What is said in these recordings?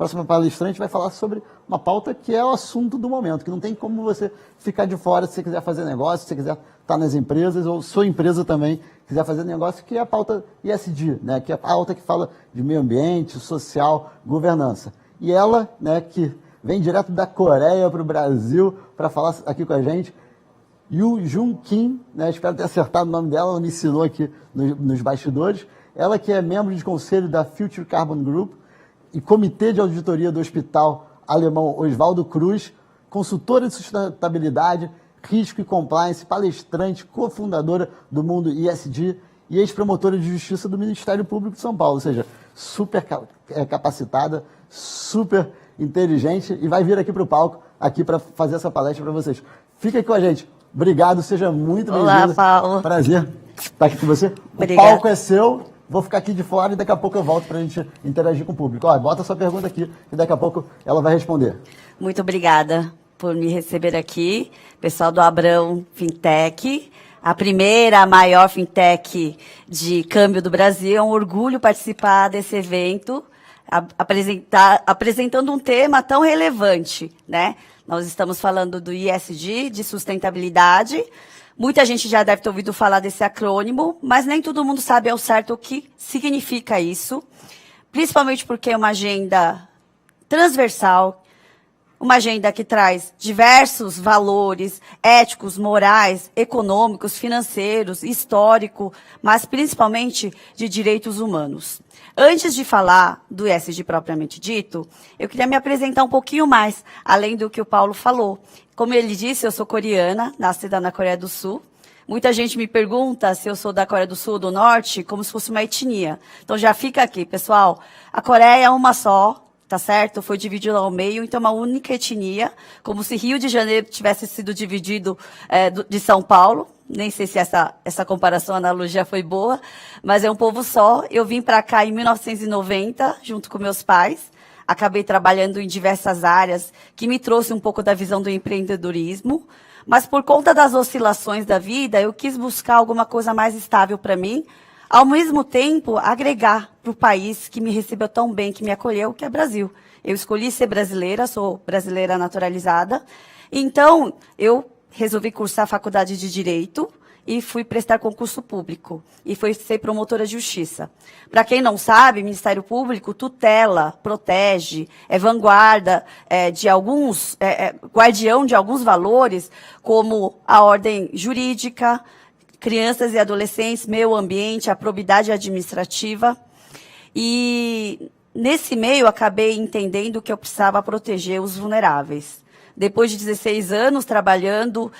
próxima palestrante vai falar sobre uma pauta que é o assunto do momento, que não tem como você ficar de fora se você quiser fazer negócio, se você quiser estar nas empresas, ou sua empresa também quiser fazer negócio, que é a pauta ESG, né, que é a pauta que fala de meio ambiente, social, governança. E ela, né, que vem direto da Coreia para o Brasil para falar aqui com a gente, Yoo Jun Kim, né, espero ter acertado o nome dela, ela me ensinou aqui nos bastidores. Ela que é membro de conselho da Future Carbon Group e comitê de auditoria do Hospital Alemão Oswaldo Cruz, consultora de sustentabilidade, risco e compliance, palestrante, cofundadora do Mundo ESG e ex-promotora de justiça do Ministério Público de São Paulo, ou seja, super capacitada, super inteligente e vai vir aqui para o palco aqui para fazer essa palestra para vocês. Fica aqui com a gente. Obrigado, seja muito bem-vindo. Olá, Paulo. Prazer estar aqui com você. Obrigada. O palco é seu, vou ficar aqui de fora e daqui a pouco eu volto para a gente interagir com o público. Ó, bota a sua pergunta aqui e daqui a pouco ela vai responder. Muito obrigada por me receber aqui, pessoal do Abrão Fintech, a primeira, a maior fintech de câmbio do Brasil. É um orgulho participar desse evento, apresentando um tema tão relevante, né? Nós estamos falando do ESG, de sustentabilidade. Muita gente já deve ter ouvido falar desse acrônimo, mas nem todo mundo sabe ao certo o que significa isso, principalmente porque é uma agenda transversal, uma agenda que traz diversos valores éticos, morais, econômicos, financeiros, histórico, mas principalmente de direitos humanos. Antes de falar do ESG propriamente dito, eu queria me apresentar um pouquinho mais, além do que o Paulo falou. Como ele disse, eu sou coreana, nascida na Coreia do Sul. Muita gente me pergunta se eu sou da Coreia do Sul ou do Norte, como se fosse uma etnia. Então já fica aqui, pessoal. A Coreia é uma só, tá certo? Foi dividido ao meio, então é uma única etnia, como se Rio de Janeiro tivesse sido dividido de São Paulo. Nem sei se essa comparação, analogia foi boa, mas é um povo só. Eu vim para cá em 1990, junto com meus pais. Acabei trabalhando em diversas áreas, que me trouxe um pouco da visão do empreendedorismo. Mas por conta das oscilações da vida, eu quis buscar alguma coisa mais estável para mim, ao mesmo tempo agregar para o país que me recebeu tão bem, que me acolheu, que é o Brasil. Eu escolhi ser brasileira, sou brasileira naturalizada. Então, eu resolvi cursar a faculdade de Direito e fui prestar concurso público. E fui ser promotora de justiça. Para quem não sabe, Ministério Público tutela, protege, é vanguarda de alguns, guardião de alguns valores, como a ordem jurídica, crianças e adolescentes, meio ambiente, a probidade administrativa. E nesse meio acabei entendendo que eu precisava proteger os vulneráveis. Depois de 16 anos trabalhando,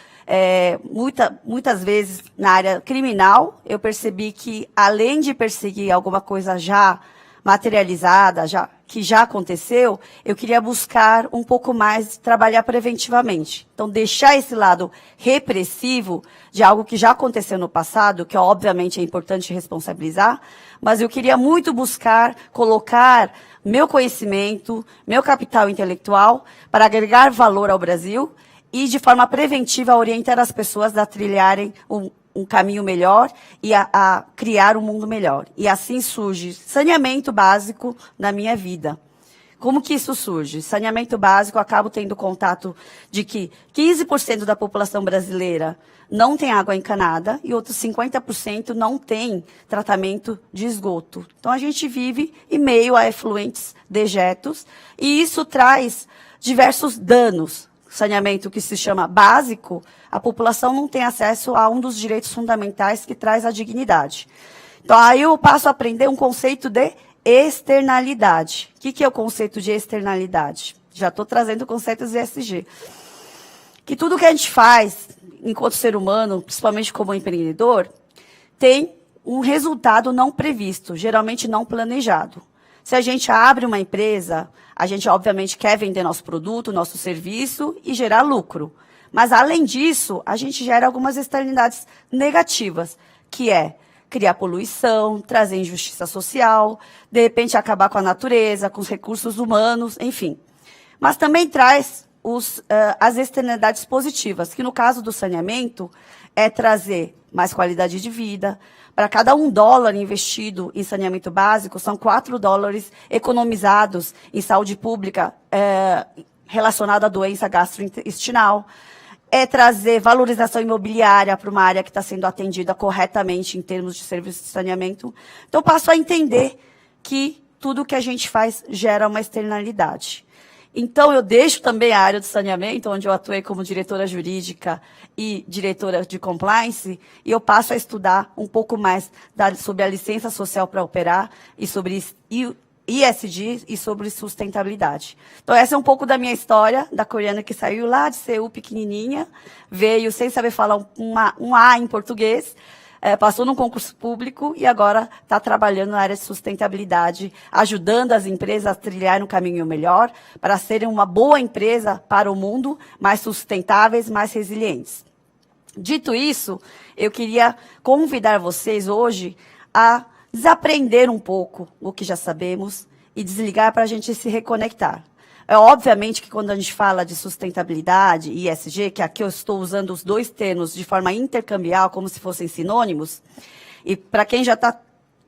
muitas vezes na área criminal, eu percebi que, além de perseguir alguma coisa já materializada, que já aconteceu, eu queria buscar um pouco mais, trabalhar preventivamente. Então, deixar esse lado repressivo de algo que já aconteceu no passado, que obviamente é importante responsabilizar, mas eu queria muito buscar colocar meu conhecimento, meu capital intelectual para agregar valor ao Brasil e, de forma preventiva, orientar as pessoas a trilharem um caminho melhor e a criar um mundo melhor. E assim surge saneamento básico na minha vida. Como que isso surge? Saneamento básico, eu acabo tendo contato de que 15% da população brasileira não tem água encanada e outros 50% não tem tratamento de esgoto. Então, a gente vive em meio a efluentes, dejetos, e isso traz diversos danos. Saneamento que se chama básico, a população não tem acesso a um dos direitos fundamentais que traz a dignidade. Então, aí eu passo a aprender um conceito de externalidade. O que é o conceito de externalidade? Já estou trazendo conceitos ESG. Que tudo que a gente faz, enquanto ser humano, principalmente como empreendedor, tem um resultado não previsto, geralmente não planejado. Se a gente abre uma empresa, a gente obviamente quer vender nosso produto, nosso serviço e gerar lucro. Mas, além disso, a gente gera algumas externalidades negativas, que é criar poluição, trazer injustiça social, de repente acabar com a natureza, com os recursos humanos, enfim. Mas também traz as externalidades positivas, que no caso do saneamento é trazer mais qualidade de vida. Para cada $1 investido em saneamento básico, são $4 economizados em saúde pública relacionada à doença gastrointestinal. É trazer valorização imobiliária para uma área que está sendo atendida corretamente em termos de serviço de saneamento. Então, passo a entender que tudo que a gente faz gera uma externalidade. Então, eu deixo também a área do saneamento, onde eu atuei como diretora jurídica e diretora de compliance, e eu passo a estudar um pouco mais sobre a licença social para operar e sobre ESG e sobre sustentabilidade. Então, essa é um pouco da minha história, da coreana que saiu lá de Seul, pequenininha, veio sem saber falar um A em português, passou num concurso público e agora está trabalhando na área de sustentabilidade, ajudando as empresas a trilhar um caminho melhor, para serem uma boa empresa para o mundo, mais sustentáveis, mais resilientes. Dito isso, eu queria convidar vocês hoje a desaprender um pouco o que já sabemos e desligar para a gente se reconectar. Obviamente que quando a gente fala de sustentabilidade e ESG, que aqui eu estou usando os dois termos de forma intercambial, como se fossem sinônimos, e para quem já está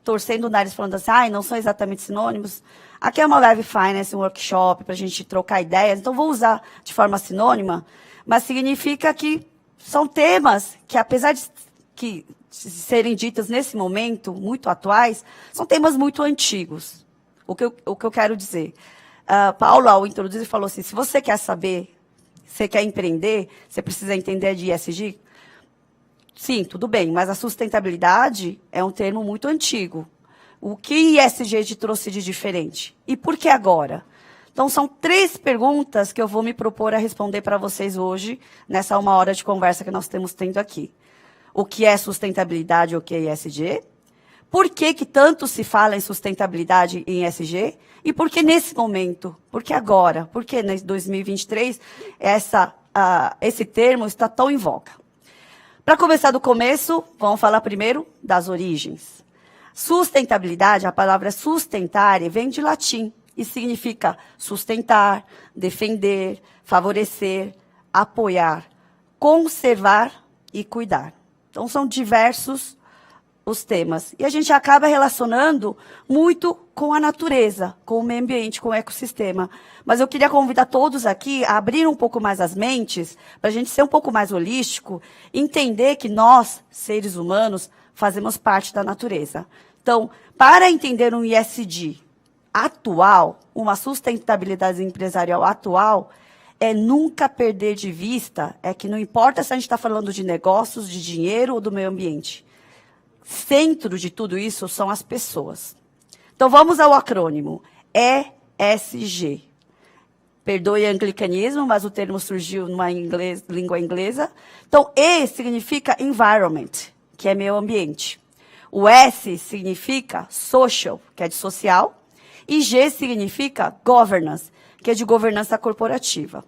torcendo o nariz falando assim, não são exatamente sinônimos, aqui é uma Live Finance, um workshop para a gente trocar ideias, então vou usar de forma sinônima, mas significa que são temas que, apesar de serem ditos nesse momento, muito atuais, são temas muito antigos. O que eu quero dizer? Paulo, ao introduzir, falou assim, se você quer saber, você quer empreender, você precisa entender de ESG? Sim, tudo bem, mas a sustentabilidade é um termo muito antigo. O que ESG te trouxe de diferente? E por que agora? Então, são 3 perguntas que eu vou me propor a responder para vocês hoje, nessa 1 hora de conversa que nós estamos tendo aqui. O que é sustentabilidade ou o que é ESG? Por que tanto se fala em sustentabilidade e em ESG? E por que nesse momento? Por que agora? Por que em 2023 esse termo está tão em voga? Para começar do começo, vamos falar primeiro das origens. Sustentabilidade, a palavra sustentar, vem de latim e significa sustentar, defender, favorecer, apoiar, conservar e cuidar. Então, são diversos os temas. E a gente acaba relacionando muito com a natureza, com o meio ambiente, com o ecossistema. Mas eu queria convidar todos aqui a abrir um pouco mais as mentes, para a gente ser um pouco mais holístico, entender que nós, seres humanos, fazemos parte da natureza. Então, para entender um ESG atual, uma sustentabilidade empresarial atual, é nunca perder de vista, que não importa se a gente está falando de negócios, de dinheiro ou do meio ambiente. Centro de tudo isso são as pessoas. Então, vamos ao acrônimo. ESG. Perdoe o anglicanismo, mas o termo surgiu numa língua inglesa. Então, E significa environment, que é meio ambiente. O S significa social, que é de social. E G significa governance, que é de governança corporativa.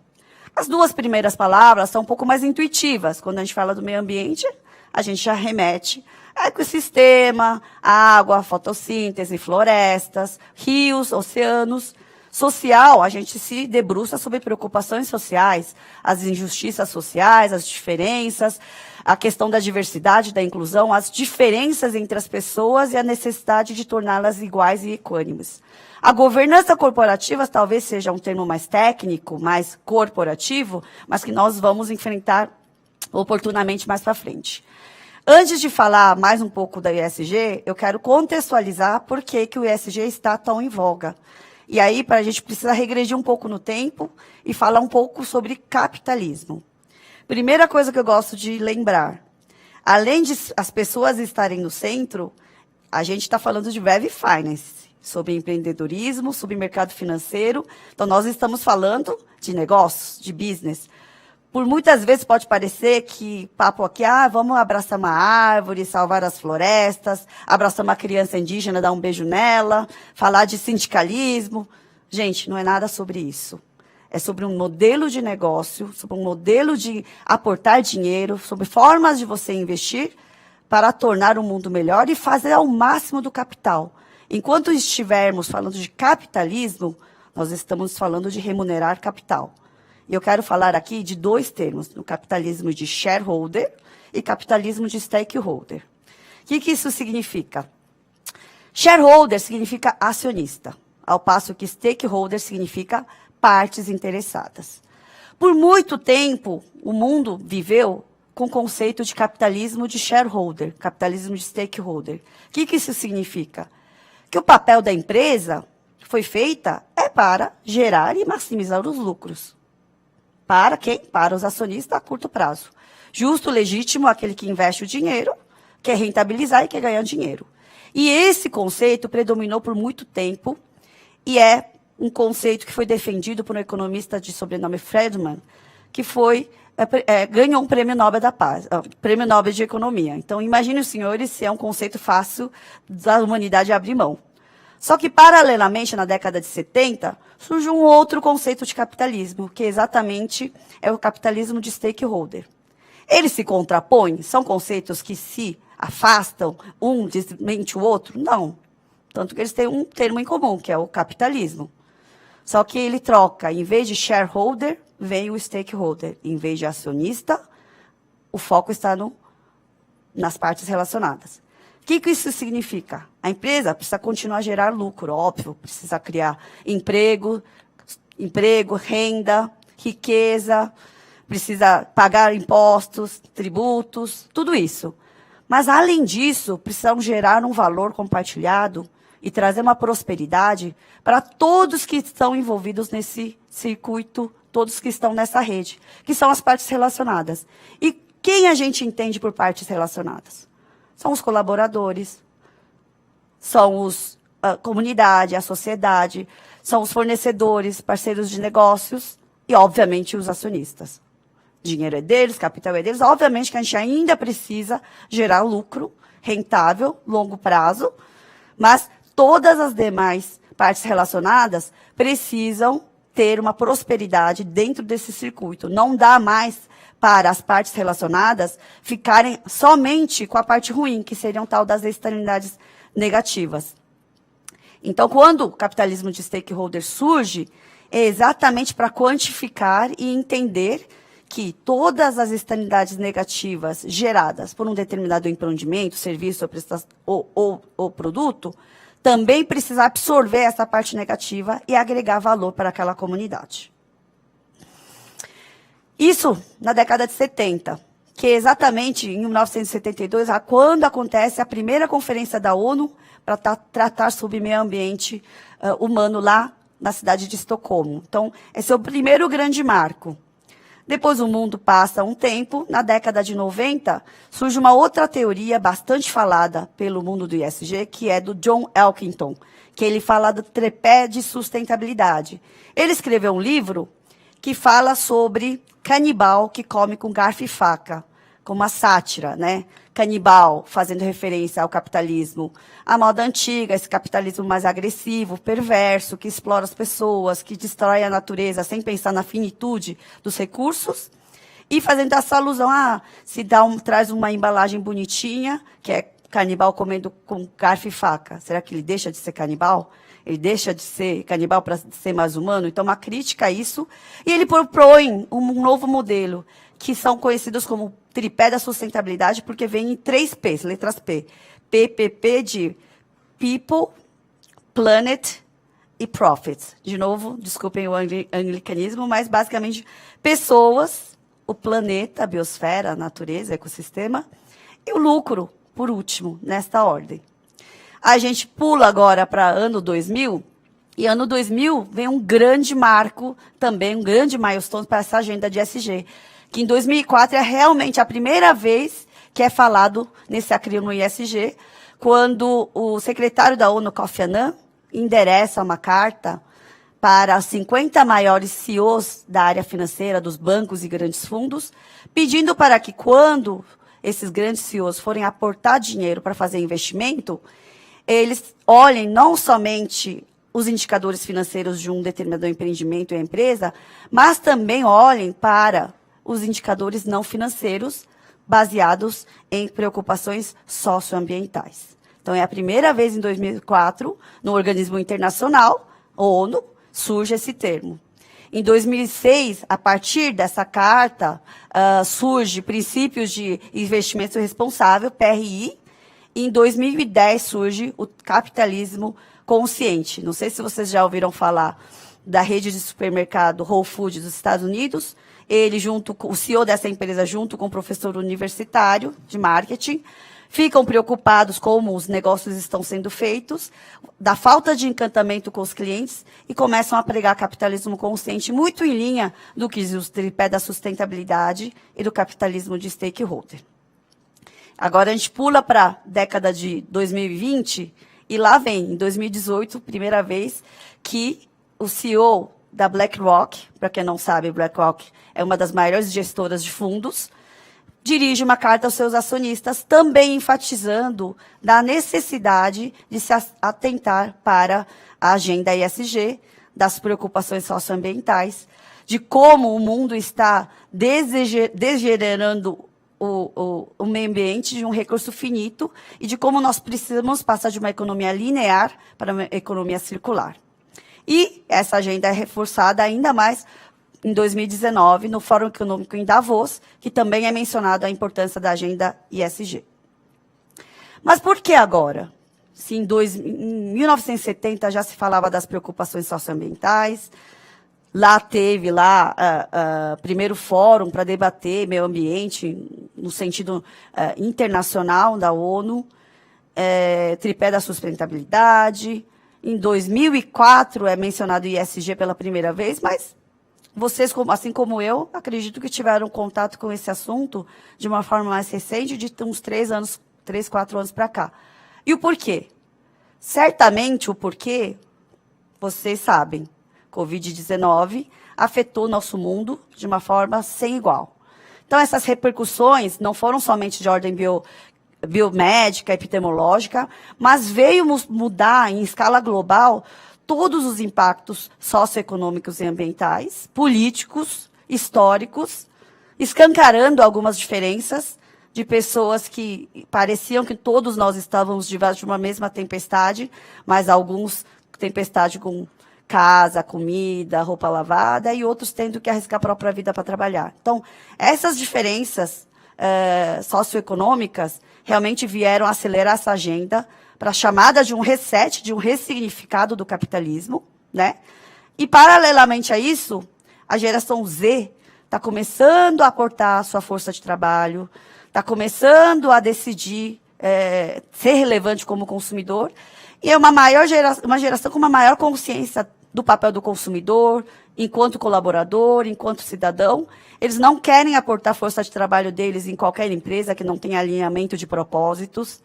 As 2 primeiras palavras são um pouco mais intuitivas. Quando a gente fala do meio ambiente, a gente já remete a ecossistema, água, fotossíntese, florestas, rios, oceanos. Social, a gente se debruça sobre preocupações sociais, as injustiças sociais, as diferenças, a questão da diversidade, da inclusão, as diferenças entre as pessoas e a necessidade de torná-las iguais e equânimes. A governança corporativa talvez seja um termo mais técnico, mais corporativo, mas que nós vamos enfrentar oportunamente mais para frente. Antes de falar mais um pouco da ESG, eu quero contextualizar por que o ESG está tão em voga. E aí, a gente precisa regredir um pouco no tempo e falar um pouco sobre capitalismo. Primeira coisa que eu gosto de lembrar, além de as pessoas estarem no centro, a gente está falando de Web Finance, sobre empreendedorismo, sobre mercado financeiro. Então, nós estamos falando de negócios, de business. Por muitas vezes pode parecer que papo aqui, vamos abraçar uma árvore, salvar as florestas, abraçar uma criança indígena, dar um beijo nela, falar de sindicalismo. Gente, não é nada sobre isso. É sobre um modelo de negócio, sobre um modelo de aportar dinheiro, sobre formas de você investir para tornar o mundo melhor e fazer ao máximo do capital. Enquanto estivermos falando de capitalismo, nós estamos falando de remunerar capital. E eu quero falar aqui de dois termos, o capitalismo de shareholder e capitalismo de stakeholder. O que isso significa? Shareholder significa acionista, ao passo que stakeholder significa partes interessadas. Por muito tempo, o mundo viveu com o conceito de capitalismo de shareholder, capitalismo de stakeholder. O que isso significa? Que o papel da empresa foi feita é para gerar e maximizar os lucros. Para quem? Para os acionistas a curto prazo. Justo, legítimo, aquele que investe o dinheiro, quer rentabilizar e quer ganhar dinheiro. E esse conceito predominou por muito tempo e é um conceito que foi defendido por um economista de sobrenome Friedman, que ganhou um prêmio Nobel da Paz, prêmio Nobel de Economia. Então, imagine os senhores se é um conceito fácil da humanidade abrir mão. Só que, paralelamente, na década de 70, surge um outro conceito de capitalismo, que exatamente é o capitalismo de stakeholder. Eles se contrapõem? São conceitos que se afastam, um desmente o outro? Não. Tanto que eles têm um termo em comum, que é o capitalismo. Só que ele troca, em vez de shareholder, vem o stakeholder. Em vez de acionista, o foco está nas partes relacionadas. O que isso significa? A empresa precisa continuar a gerar lucro, óbvio, precisa criar emprego, renda, riqueza, precisa pagar impostos, tributos, tudo isso. Mas, além disso, precisam gerar um valor compartilhado e trazer uma prosperidade para todos que estão envolvidos nesse circuito, todos que estão nessa rede, que são as partes relacionadas. E quem a gente entende por partes relacionadas? São os colaboradores, são a comunidade, a sociedade, são os fornecedores, parceiros de negócios e, obviamente, os acionistas. Dinheiro é deles, capital é deles. Obviamente que a gente ainda precisa gerar lucro rentável, longo prazo, mas todas as demais partes relacionadas precisam ter uma prosperidade dentro desse circuito. Não dá mais para as partes relacionadas ficarem somente com a parte ruim, que seriam tal das externalidades negativas. Então, quando o capitalismo de stakeholder surge, é exatamente para quantificar e entender que todas as externalidades negativas geradas por um determinado empreendimento, serviço ou produto, também precisa absorver essa parte negativa e agregar valor para aquela comunidade. Isso na década de 70, que é exatamente em 1972, quando acontece a primeira conferência da ONU para tratar sobre meio ambiente humano lá na cidade de Estocolmo. Então, esse é o primeiro grande marco. Depois o mundo passa um tempo, na década de 90, surge uma outra teoria bastante falada pelo mundo do ESG, que é do John Elkington, que ele fala do tripé de sustentabilidade. Ele escreveu um livro que fala sobre canibal que come com garfo e faca, com uma sátira, né? Canibal, fazendo referência ao capitalismo, a moda antiga, esse capitalismo mais agressivo, perverso, que explora as pessoas, que destrói a natureza sem pensar na finitude dos recursos, e fazendo essa alusão, traz uma embalagem bonitinha, que é canibal comendo com garfo e faca. Será que ele deixa de ser canibal? Ele deixa de ser canibal para ser mais humano? Então, uma crítica a isso. E ele propõe um novo modelo, que são conhecidos como tripé da sustentabilidade, porque vem em 3 P's, letras P. PPP de People, Planet e Profits. De novo, desculpem o anglicanismo, mas basicamente pessoas, o planeta, a biosfera, a natureza, o ecossistema, e o lucro, por último, nesta ordem. A gente pula agora para ano 2000, e ano 2000 vem um grande marco, também um grande milestone para essa agenda de ESG, que em 2004 é realmente a primeira vez que é falado nesse acrônimo ESG, quando o secretário da ONU, Kofi Annan, endereça uma carta para os 50 maiores CEOs da área financeira, dos bancos e grandes fundos, pedindo para que, quando esses grandes CEOs forem aportar dinheiro para fazer investimento, eles olhem não somente os indicadores financeiros de um determinado empreendimento ou empresa, mas também olhem para os indicadores não financeiros baseados em preocupações socioambientais. Então, é a primeira vez em 2004, no organismo internacional, ONU, surge esse termo. Em 2006, a partir dessa carta, surge Princípios de Investimento Responsável, PRI, e em 2010 surge o capitalismo consciente. Não sei se vocês já ouviram falar da rede de supermercado Whole Foods dos Estados Unidos. Ele, o CEO dessa empresa, junto com o professor universitário de marketing, ficam preocupados como os negócios estão sendo feitos, da falta de encantamento com os clientes, e começam a pregar capitalismo consciente, muito em linha do que diz o tripé da sustentabilidade e do capitalismo de stakeholder. Agora a gente pula para a década de 2020, e lá vem, em 2018, primeira vez que o CEO da BlackRock, para quem não sabe, BlackRock é uma das maiores gestoras de fundos, dirige uma carta aos seus acionistas, também enfatizando da necessidade de se atentar para a agenda ESG, das preocupações socioambientais, de como o mundo está degenerando o meio ambiente de um recurso finito e de como nós precisamos passar de uma economia linear para uma economia circular. E essa agenda é reforçada ainda mais em 2019, no Fórum Econômico em Davos, que também é mencionado a importância da agenda ESG. Mas por que agora? Se em 1970 já se falava das preocupações socioambientais, lá teve primeiro fórum para debater meio ambiente no sentido internacional da ONU, tripé da sustentabilidade. Em 2004 é mencionado o ESG pela primeira vez, mas vocês, assim como eu, acredito que tiveram contato com esse assunto de uma forma mais recente, de uns 3, 4 anos para cá. E o porquê? Certamente o porquê, vocês sabem. Covid-19 afetou nosso mundo de uma forma sem igual. Então, essas repercussões não foram somente de ordem biomédica, epidemiológica, mas veio mudar em escala global todos os impactos socioeconômicos e ambientais, políticos, históricos, escancarando algumas diferenças de pessoas que pareciam que todos nós estávamos debaixo de uma mesma tempestade, mas alguns tempestade com casa, comida, roupa lavada, e outros tendo que arriscar a própria vida para trabalhar. Então, essas diferenças socioeconômicas realmente vieram acelerar essa agenda para a chamada de um reset, de um ressignificado do capitalismo, né? E, paralelamente a isso, a geração Z está começando a aportar a sua força de trabalho, está começando a decidir ser relevante como consumidor, e é uma geração com uma maior consciência do papel do consumidor, enquanto colaborador, enquanto cidadão. Eles não querem aportar força de trabalho deles em qualquer empresa que não tenha alinhamento de propósitos.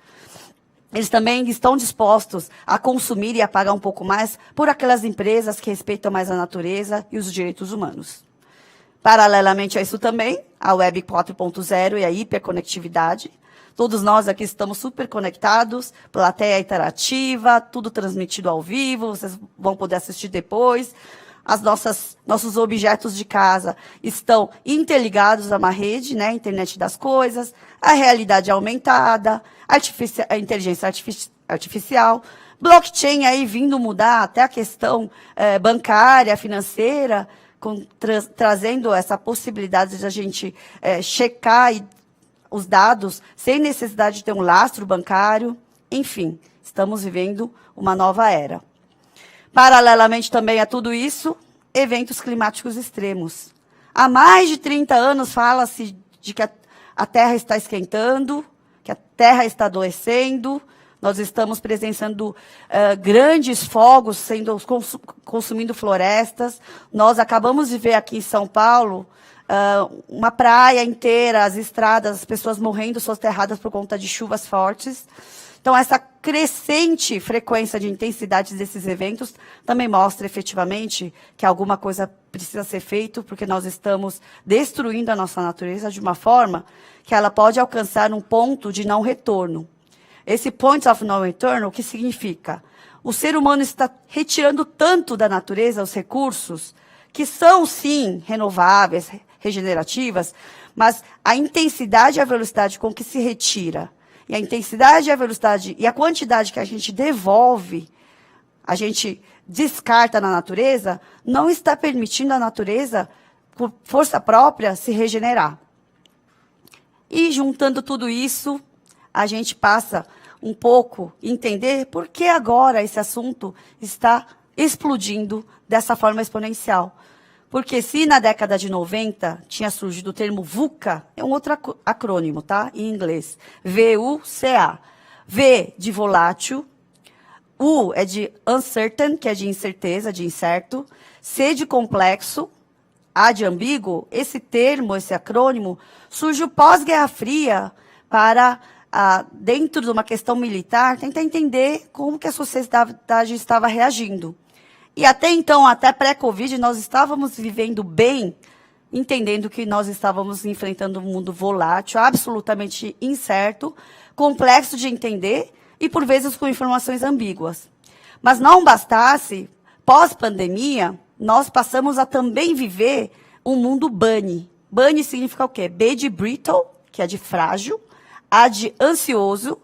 Eles também estão dispostos a consumir e a pagar um pouco mais por aquelas empresas que respeitam mais a natureza e os direitos humanos. Paralelamente a isso também, a Web 4.0 e a hiperconectividade. Todos nós aqui estamos super conectados, plateia interativa, tudo transmitido ao vivo, vocês vão poder assistir depois. Nossos objetos de casa estão interligados a uma rede, né, Internet das Coisas, a realidade aumentada, a inteligência artificial, blockchain aí vindo mudar até a questão bancária, financeira, trazendo essa possibilidade de a gente checar os dados sem necessidade de ter um lastro bancário. Enfim, estamos vivendo uma nova era. Paralelamente também a tudo isso, eventos climáticos extremos. Há mais de 30 anos fala-se de que a Terra está esquentando, que a Terra está adoecendo, nós estamos presenciando grandes fogos consumindo florestas. Nós acabamos de ver aqui em São Paulo uma praia inteira, as estradas, as pessoas morrendo soterradas por conta de chuvas fortes. Então, essa crescente frequência de intensidade desses eventos também mostra efetivamente que alguma coisa precisa ser feita, porque nós estamos destruindo a nossa natureza de uma forma que ela pode alcançar um ponto de não retorno. Esse point of no return, o que significa? O ser humano está retirando tanto da natureza os recursos, que são, sim, renováveis, regenerativas, mas a intensidade e a velocidade com que se retira, e a intensidade e a velocidade e a quantidade que a gente devolve, a gente descarta na natureza, não está permitindo à natureza, por força própria, se regenerar. E juntando tudo isso, a gente passa um pouco a entender por que agora esse assunto está explodindo dessa forma exponencial. Porque se na década de 90 tinha surgido o termo VUCA, é um outro acrônimo, tá? Em inglês. V-U-C-A. V de volátil, U é de uncertain, que é de incerteza, de incerto, C de complexo, A de ambíguo. Esse termo, esse acrônimo, surge pós-Guerra Fria para, dentro de uma questão militar, tentar entender como que a sociedade estava reagindo. E até então, até pré-Covid, nós estávamos vivendo bem, entendendo que nós estávamos enfrentando um mundo volátil, absolutamente incerto, complexo de entender e, por vezes, com informações ambíguas. Mas não bastasse, pós-pandemia, nós passamos a também viver um mundo bunny. Bunny significa o quê? B de brittle, que é de frágil, A de ansioso,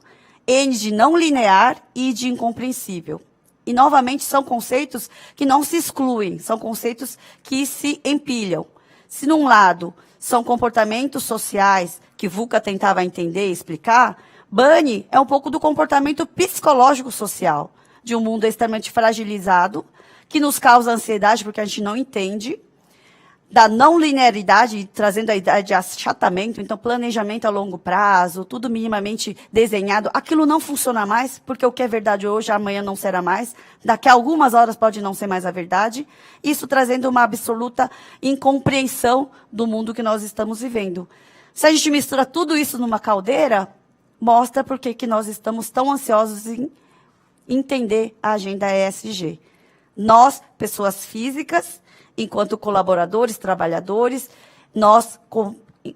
N de não linear e de incompreensível. E, novamente, são conceitos que não se excluem, são conceitos que se empilham. Se, num lado, são comportamentos sociais que VUCA tentava entender e explicar, bunny é um pouco do comportamento psicológico social, de um mundo extremamente fragilizado, que nos causa ansiedade porque a gente não entende, da não linearidade, trazendo a ideia de achatamento, então planejamento a longo prazo, tudo minimamente desenhado, aquilo não funciona mais, porque o que é verdade hoje, amanhã não será mais, daqui a algumas horas pode não ser mais a verdade, isso trazendo uma absoluta incompreensão do mundo que nós estamos vivendo. Se a gente mistura tudo isso numa caldeira, mostra por que nós estamos tão ansiosos em entender a agenda ESG. Nós, pessoas físicas, enquanto colaboradores, trabalhadores, nós,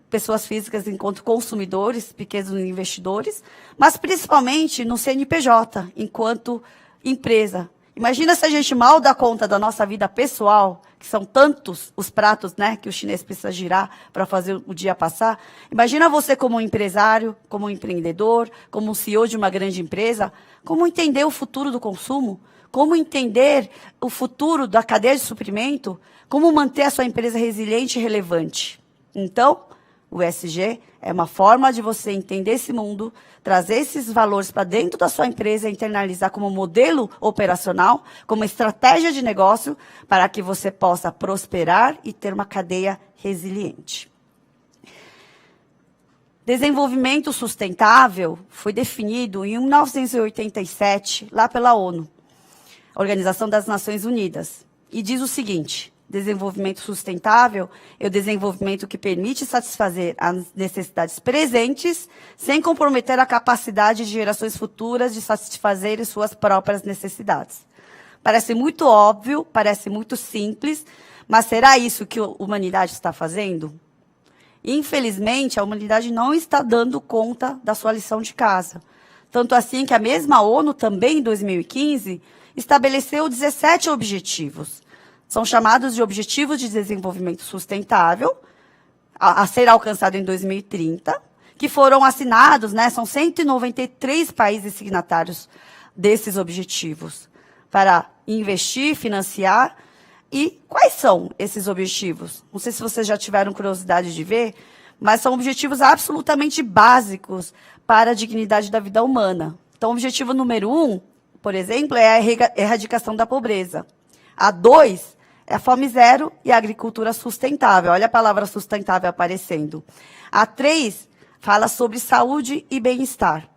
pessoas físicas, enquanto consumidores, pequenos investidores, mas principalmente no CNPJ, enquanto empresa. Imagina se a gente mal dá conta da nossa vida pessoal, que são tantos os pratos, né, que o chinês precisa girar para fazer o dia passar. Imagina você como um empresário, como um empreendedor, como um CEO de uma grande empresa, como entender o futuro do consumo, como entender o futuro da cadeia de suprimento, como manter a sua empresa resiliente e relevante. Então, o ESG é uma forma de você entender esse mundo, trazer esses valores para dentro da sua empresa, internalizar como modelo operacional, como estratégia de negócio, para que você possa prosperar e ter uma cadeia resiliente. Desenvolvimento sustentável foi definido em 1987, lá pela ONU, Organização das Nações Unidas, e diz o seguinte: desenvolvimento sustentável é o desenvolvimento que permite satisfazer as necessidades presentes sem comprometer a capacidade de gerações futuras de satisfazerem suas próprias necessidades. Parece muito óbvio, parece muito simples, mas será isso que a humanidade está fazendo? Infelizmente, a humanidade não está dando conta da sua lição de casa. Tanto assim que a mesma ONU, também em 2015, estabeleceu 17 objetivos. São chamados de Objetivos de Desenvolvimento Sustentável, a ser alcançado em 2030, que foram assinados, né, são 193 países signatários desses objetivos, para investir, financiar. E quais são esses objetivos? Não sei se vocês já tiveram curiosidade de ver, mas são objetivos absolutamente básicos para a dignidade da vida humana. Então, o objetivo número 1, por exemplo, é a erradicação da pobreza. A 2 é a fome zero e a agricultura sustentável. Olha a palavra sustentável aparecendo. A 3 fala sobre saúde e bem-estar.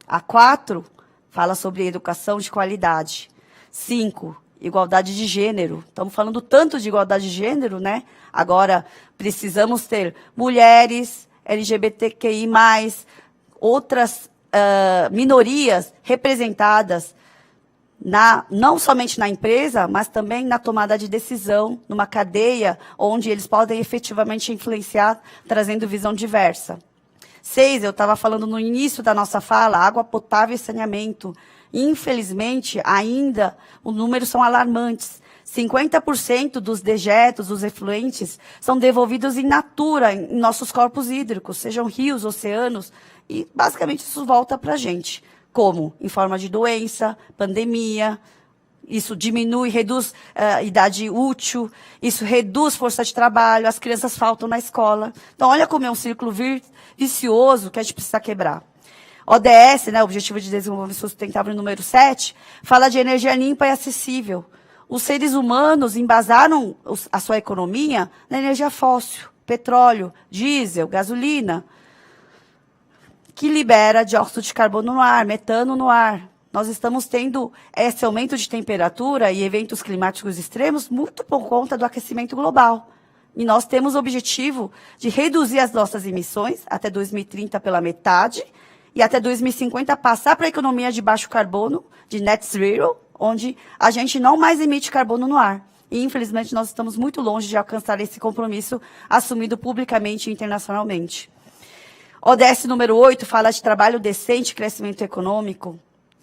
A 4 fala sobre educação de qualidade. 5, igualdade de gênero. Estamos falando tanto de igualdade de gênero, né? Agora, precisamos ter mulheres, LGBTQI+, outras minorias representadas não somente na empresa, mas também na tomada de decisão, numa cadeia onde eles podem efetivamente influenciar, trazendo visão diversa. 6, eu estava falando no início da nossa fala, água potável e saneamento. Infelizmente, ainda, os números são alarmantes. 50% dos dejetos, dos efluentes, são devolvidos in natura, em nossos corpos hídricos, sejam rios, oceanos, e basicamente isso volta para a gente. Como? Em forma de doença, pandemia, Isso diminui, reduz a idade útil, isso reduz força de trabalho, as crianças faltam na escola. Então, olha como é um círculo vicioso que a gente precisa quebrar. ODS, né, Objetivo de Desenvolvimento Sustentável número 7, fala de energia limpa e acessível. Os seres humanos embasaram a sua economia na energia fóssil, petróleo, diesel, gasolina, que libera dióxido de carbono no ar, metano no ar. Nós estamos tendo esse aumento de temperatura e eventos climáticos extremos muito por conta do aquecimento global. E nós temos o objetivo de reduzir as nossas emissões até 2030 pela metade e até 2050 passar para a economia de baixo carbono, de net zero, onde a gente não mais emite carbono no ar. E, infelizmente, nós estamos muito longe de alcançar esse compromisso assumido publicamente e internacionalmente. ODS número 8 fala de trabalho decente e crescimento econômico.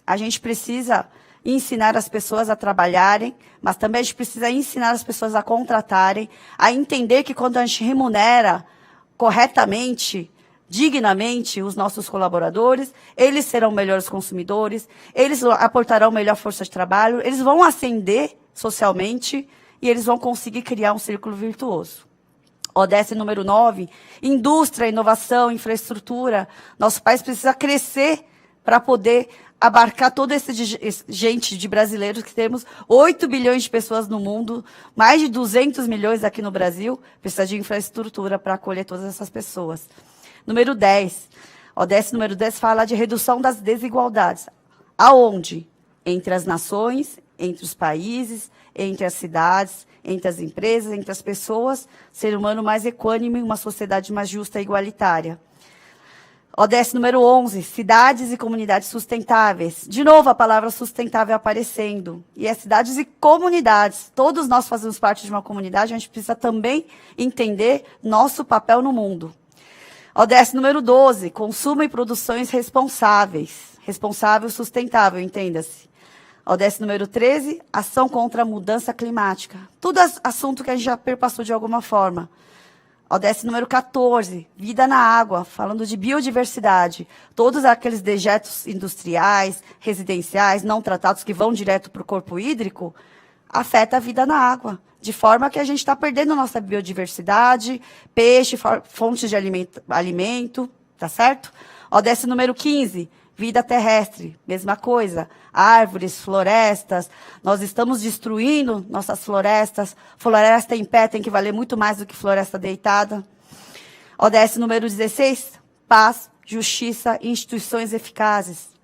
A gente precisa ensinar as pessoas a trabalharem, mas também a gente precisa ensinar as pessoas a contratarem, a entender que quando a gente remunera corretamente, dignamente os nossos colaboradores, eles serão melhores consumidores, eles aportarão melhor força de trabalho, eles vão ascender socialmente e eles vão conseguir criar um círculo virtuoso. ODS número 9, indústria, inovação, infraestrutura. Nosso país precisa crescer para poder abarcar toda essa gente de brasileiros, que temos 8 bilhões de pessoas no mundo, mais de 200 milhões aqui no Brasil, precisa de infraestrutura para acolher todas essas pessoas. Número 10, ODS número 10 fala de redução das desigualdades. Aonde? Entre as nações, entre os países, entre as cidades, entre as empresas, entre as pessoas, ser humano mais equânime, uma sociedade mais justa e igualitária. ODS número 11, cidades e comunidades sustentáveis. De novo, a palavra sustentável aparecendo. E é cidades e comunidades. Todos nós fazemos parte de uma comunidade, a gente precisa também entender nosso papel no mundo. ODS número 12, consumo e produções responsáveis. Responsável, sustentável, entenda-se. ODS número 13, ação contra a mudança climática. Tudo assunto que a gente já perpassou de alguma forma. ODS número 14, vida na água, falando de biodiversidade. Todos aqueles dejetos industriais, residenciais, não tratados que vão direto para o corpo hídrico, afeta a vida na água. De forma que a gente está perdendo nossa biodiversidade, peixe, fontes de alimento, tá certo? ODS número 15, vida terrestre, mesma coisa. Árvores, florestas, nós estamos destruindo nossas florestas. Floresta em pé tem que valer muito mais do que floresta deitada. ODS número 16, paz, justiça e instituições eficazes.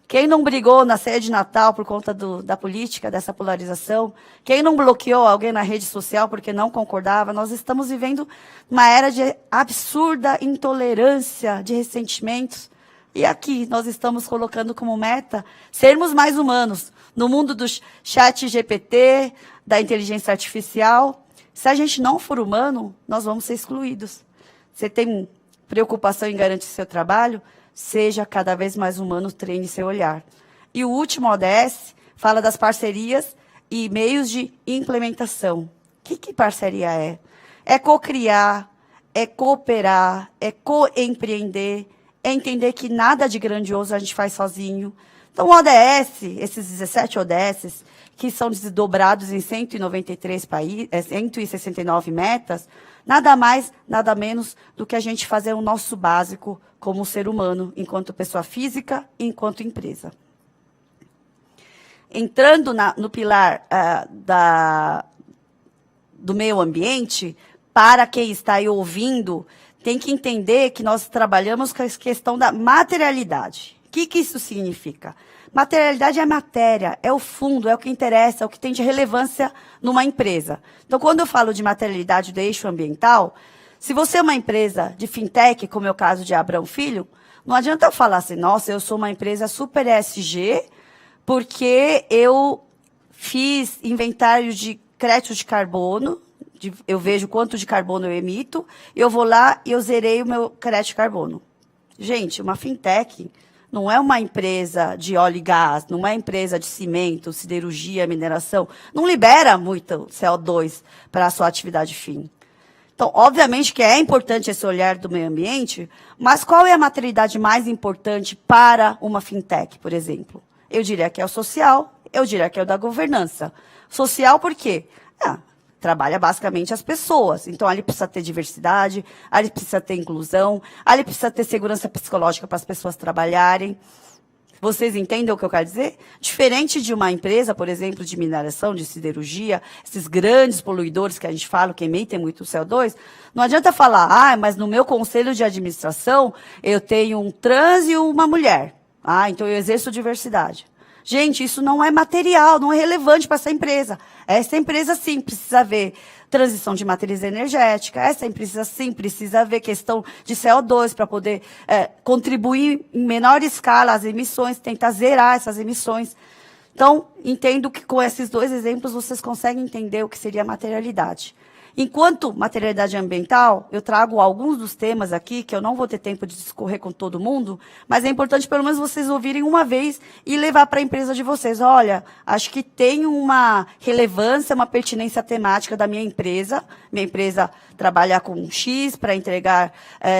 Quem não brigou na ceia de Natal por conta da política, dessa polarização? Quem não bloqueou alguém na rede social porque não concordava? Nós estamos vivendo uma era de absurda intolerância, de ressentimentos. E aqui nós estamos colocando como meta sermos mais humanos. No mundo do chat GPT, da inteligência artificial, se a gente não for humano, nós vamos ser excluídos. Você tem preocupação em garantir seu trabalho? Seja cada vez mais humano, treine seu olhar. E o último ODS fala das parcerias e meios de implementação. O que parceria é? É co-criar, é cooperar, é co-empreender, é entender que nada de grandioso a gente faz sozinho. Então, o ODS, esses 17 ODS, que são desdobrados em 193 países, 169 metas, nada mais, nada menos do que a gente fazer o nosso básico como ser humano, enquanto pessoa física e enquanto empresa. Entrando no pilar do meio ambiente, para quem está aí ouvindo, tem que entender que nós trabalhamos com a questão da materialidade. O que isso significa? Materialidade é matéria, é o fundo, é o que interessa, é o que tem de relevância numa empresa. Então, quando eu falo de materialidade do eixo ambiental, se você é uma empresa de fintech, como é o caso de Abrão Filho, não adianta eu falar assim, nossa, eu sou uma empresa super ESG, porque eu fiz inventário de crédito de carbono, eu vejo quanto de carbono eu emito, eu vou lá e eu zerei o meu crédito de carbono. Gente, uma fintech não é uma empresa de óleo e gás, não é uma empresa de cimento, siderurgia, mineração, não libera muito CO2 para a sua atividade fim. Então, obviamente que é importante esse olhar do meio ambiente, mas qual é a materialidade mais importante para uma fintech, por exemplo? Eu diria que é o social Eu diria que é o da governança. Social por quê? Trabalha basicamente as pessoas. Então, ali precisa ter diversidade, ali precisa ter inclusão, ali precisa ter segurança psicológica para as pessoas trabalharem. Vocês entendem o que eu quero dizer? Diferente de uma empresa, por exemplo, de mineração, de siderurgia, esses grandes poluidores que a gente fala, que emitem muito CO2, não adianta falar, mas no meu conselho de administração eu tenho um trans e uma mulher. Então eu exerço diversidade. Gente, isso não é material, não é relevante para essa empresa. Essa empresa, sim, precisa ver transição de matriz energética. Essa empresa, sim, precisa ver questão de CO2 para poder contribuir em menor escala as emissões, tentar zerar essas emissões. Então, entendo que com esses 2 exemplos vocês conseguem entender o que seria materialidade. Enquanto materialidade ambiental, eu trago alguns dos temas aqui, que eu não vou ter tempo de discorrer com todo mundo, mas é importante pelo menos vocês ouvirem uma vez e levar para a empresa de vocês. Olha, acho que tem uma relevância, uma pertinência temática da minha empresa. Minha empresa trabalha com X para entregar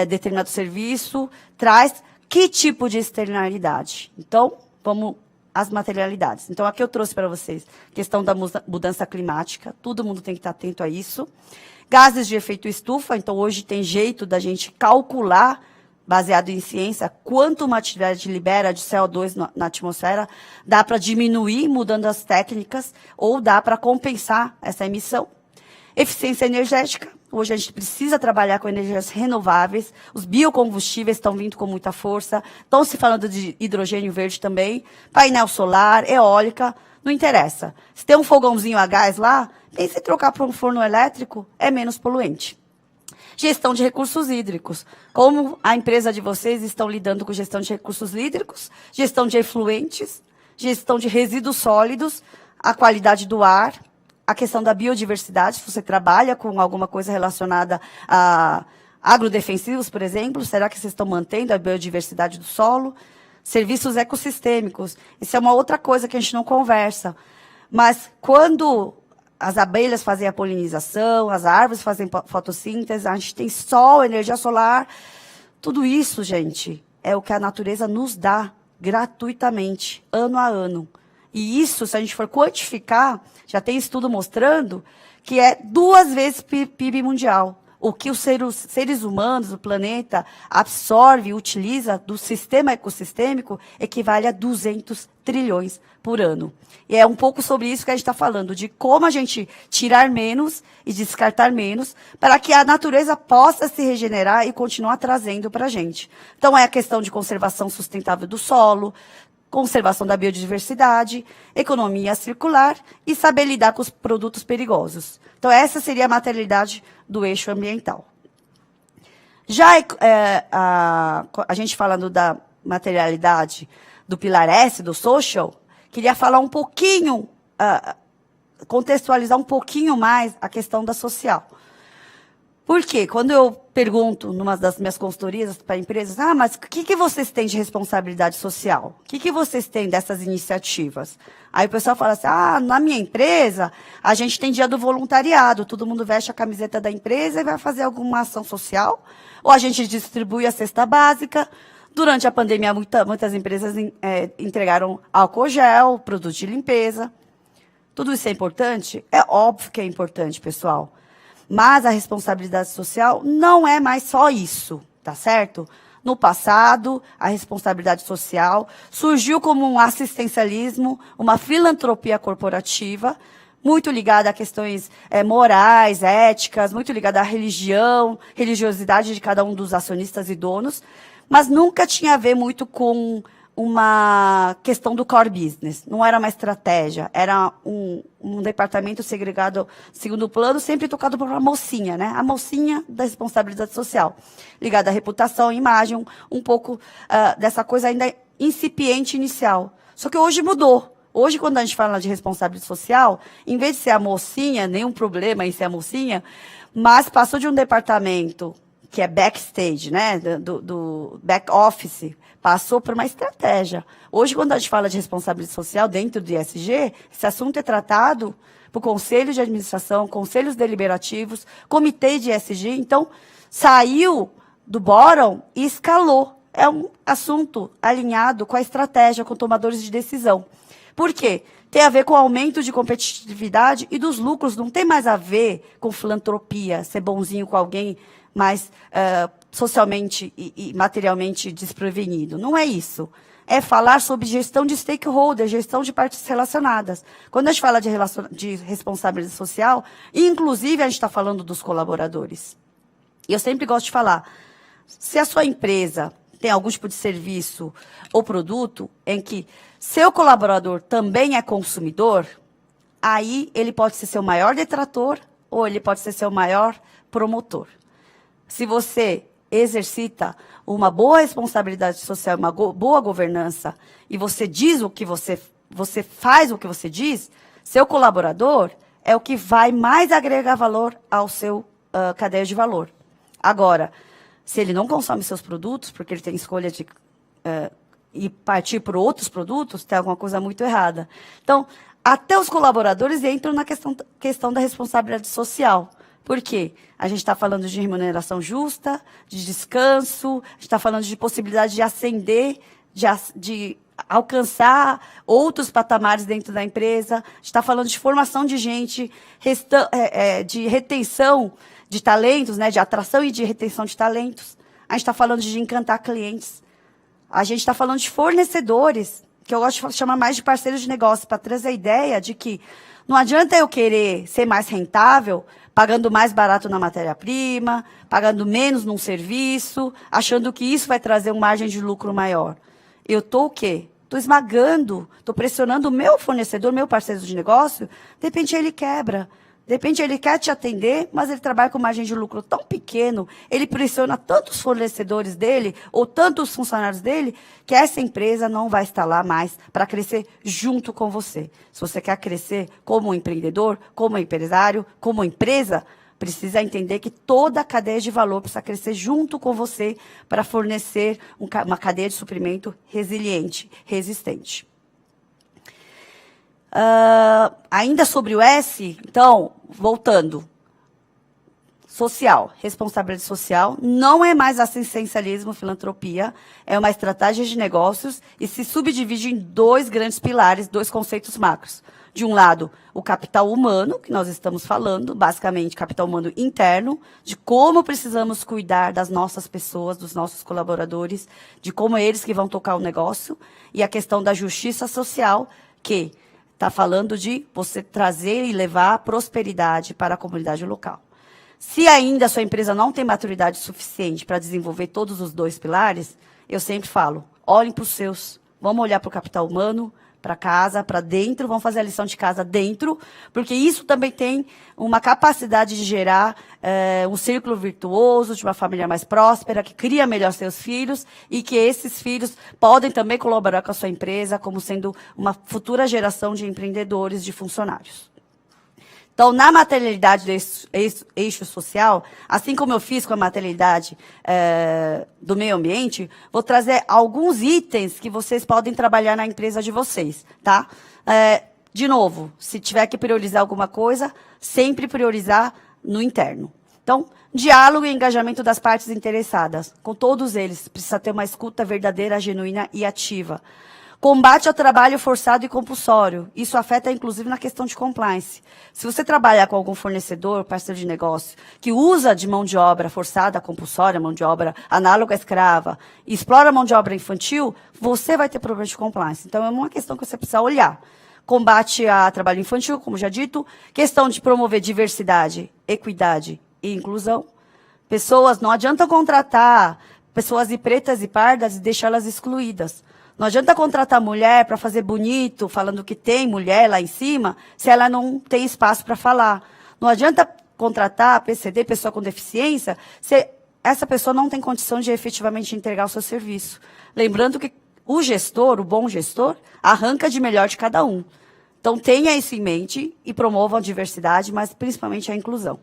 determinado serviço, traz que tipo de externalidade. Então, vamos as materialidades. Então, aqui eu trouxe para vocês questão da mudança climática, todo mundo tem que estar atento a isso. Gases de efeito estufa, então hoje tem jeito da gente calcular, baseado em ciência, quanto uma atividade libera de CO2 na atmosfera, dá para diminuir mudando as técnicas, ou dá para compensar essa emissão. Eficiência energética, hoje a gente precisa trabalhar com energias renováveis, os biocombustíveis estão vindo com muita força, estão se falando de hidrogênio verde também, painel solar, eólica, não interessa. Se tem um fogãozinho a gás lá, pense em trocar por um forno elétrico, é menos poluente. Gestão de recursos hídricos. Como a empresa de vocês estão lidando com gestão de recursos hídricos, gestão de efluentes, gestão de resíduos sólidos, a qualidade do ar, a questão da biodiversidade, se você trabalha com alguma coisa relacionada a agrodefensivos, por exemplo, será que vocês estão mantendo a biodiversidade do solo? Serviços ecossistêmicos, isso é uma outra coisa que a gente não conversa. Mas quando as abelhas fazem a polinização, as árvores fazem fotossíntese, a gente tem sol, energia solar, tudo isso, gente, é o que a natureza nos dá gratuitamente, ano a ano. E isso, se a gente for quantificar, já tem estudo mostrando que é 2 vezes PIB mundial. O que os seres humanos, o planeta, absorve e utiliza do sistema ecossistêmico equivale a 200 trilhões por ano. E é um pouco sobre isso que a gente está falando, de como a gente tirar menos e descartar menos, para que a natureza possa se regenerar e continuar trazendo para a gente. Então, é a questão de conservação sustentável do solo, conservação da biodiversidade, economia circular e saber lidar com os produtos perigosos. Então, essa seria a materialidade do eixo ambiental. Já a gente falando da materialidade do pilar S, do social, queria falar um pouquinho, contextualizar um pouquinho mais a questão da social. Por quê? Quando eu pergunto, numa das minhas consultorias para empresas, mas o que vocês têm de responsabilidade social? O que vocês têm dessas iniciativas? Aí o pessoal fala assim, na minha empresa, a gente tem dia do voluntariado, todo mundo veste a camiseta da empresa e vai fazer alguma ação social, ou a gente distribui a cesta básica. Durante a pandemia, muitas empresas entregaram álcool gel, produtos de limpeza. Tudo isso é importante? É óbvio que é importante, pessoal. Mas a responsabilidade social não é mais só isso, tá certo? No passado, a responsabilidade social surgiu como um assistencialismo, uma filantropia corporativa, muito ligada a questões morais, éticas, muito ligada à religião, religiosidade de cada um dos acionistas e donos, mas nunca tinha a ver muito com uma questão do core business, não era uma estratégia, era um departamento segregado, segundo plano, sempre tocado por uma mocinha, né? A mocinha da responsabilidade social, ligada à reputação, imagem, um pouco dessa coisa ainda incipiente inicial. Só que hoje mudou. Hoje, quando a gente fala de responsabilidade social, em vez de ser a mocinha, nenhum problema em ser a mocinha, mas passou de um departamento que é backstage, né, do back office, passou por uma estratégia. Hoje, quando a gente fala de responsabilidade social dentro do ISG, esse assunto é tratado por conselhos de administração, conselhos deliberativos, comitê de ISG, então, saiu do bottom e escalou. É um assunto alinhado com a estratégia, com tomadores de decisão. Por quê? Tem a ver com o aumento de competitividade e dos lucros, não tem mais a ver com filantropia, ser bonzinho com alguém mais socialmente e materialmente desprevenido. Não é isso. É falar sobre gestão de stakeholders, gestão de partes relacionadas. Quando a gente fala de responsabilidade social, inclusive a gente está falando dos colaboradores. E eu sempre gosto de falar, se a sua empresa tem algum tipo de serviço ou produto em que seu colaborador também é consumidor, aí ele pode ser seu maior detrator ou ele pode ser seu maior promotor. Se você exercita uma boa responsabilidade social, uma boa governança, e você diz o que você faz o que você diz, seu colaborador é o que vai mais agregar valor ao seu cadeia de valor. Agora, se ele não consome seus produtos, porque ele tem escolha de ir partir por outros produtos, tem alguma coisa muito errada. Então, até os colaboradores entram na questão da responsabilidade social. Por quê? A gente está falando de remuneração justa, de descanso, a gente está falando de possibilidade de ascender, de alcançar outros patamares dentro da empresa, a gente está falando de formação de gente, de retenção de talentos, né, de atração e de retenção de talentos. A gente está falando de encantar clientes. A gente está falando de fornecedores, que eu gosto de chamar mais de parceiros de negócio, para trazer a ideia de que não adianta eu querer ser mais rentável, pagando mais barato na matéria-prima, pagando menos num serviço, achando que isso vai trazer uma margem de lucro maior. Eu estou o quê? Estou esmagando, estou pressionando o meu fornecedor, meu parceiro de negócio, de repente ele quebra. De repente ele quer te atender, mas ele trabalha com margem de lucro tão pequeno, ele pressiona tantos fornecedores dele, ou tantos funcionários dele, que essa empresa não vai estar lá mais para crescer junto com você. Se você quer crescer como empreendedor, como empresário, como empresa, precisa entender que toda a cadeia de valor precisa crescer junto com você para fornecer uma cadeia de suprimento resiliente, resistente. Ainda sobre o S, então, voltando. Social, responsabilidade social, não é mais assistencialismo, filantropia, é uma estratégia de negócios e se subdivide em dois grandes pilares, dois conceitos macros. De um lado, o capital humano, que nós estamos falando, basicamente capital humano interno, de como precisamos cuidar das nossas pessoas, dos nossos colaboradores, de como é eles que vão tocar o negócio, e a questão da justiça social, que está falando de você trazer e levar prosperidade para a comunidade local. Se ainda a sua empresa não tem maturidade suficiente para desenvolver todos os dois pilares, eu sempre falo, olhem para os seus. Vamos olhar para o capital humano, para casa, para dentro, vamos fazer a lição de casa dentro, porque isso também tem uma capacidade de gerar um círculo virtuoso, de uma família mais próspera, que cria melhor seus filhos, e que esses filhos podem também colaborar com a sua empresa, como sendo uma futura geração de empreendedores, de funcionários. Então, na materialidade do eixo social, assim como eu fiz com a materialidade do meio ambiente, vou trazer alguns itens que vocês podem trabalhar na empresa de vocês, tá? De novo, se tiver que priorizar alguma coisa, sempre priorizar no interno. Então, diálogo e engajamento das partes interessadas. Com todos eles, precisa ter uma escuta verdadeira, genuína e ativa. Combate ao trabalho forçado e compulsório. Isso afeta, inclusive, na questão de compliance. Se você trabalhar com algum fornecedor, parceiro de negócio, que usa de mão de obra forçada, compulsória, mão de obra análoga à escrava, e explora a mão de obra infantil, você vai ter problema de compliance. Então, é uma questão que você precisa olhar. Combate a trabalho infantil, como já dito. Questão de promover diversidade, equidade e inclusão. Pessoas, não adianta contratar pessoas de pretas e pardas e deixá-las excluídas. Não adianta contratar mulher para fazer bonito, falando que tem mulher lá em cima, se ela não tem espaço para falar. Não adianta contratar PCD, pessoa com deficiência, se essa pessoa não tem condição de efetivamente entregar o seu serviço. Lembrando que o gestor, o bom gestor, arranca de melhor de cada um. Então, tenha isso em mente e promovam a diversidade, mas principalmente a inclusão.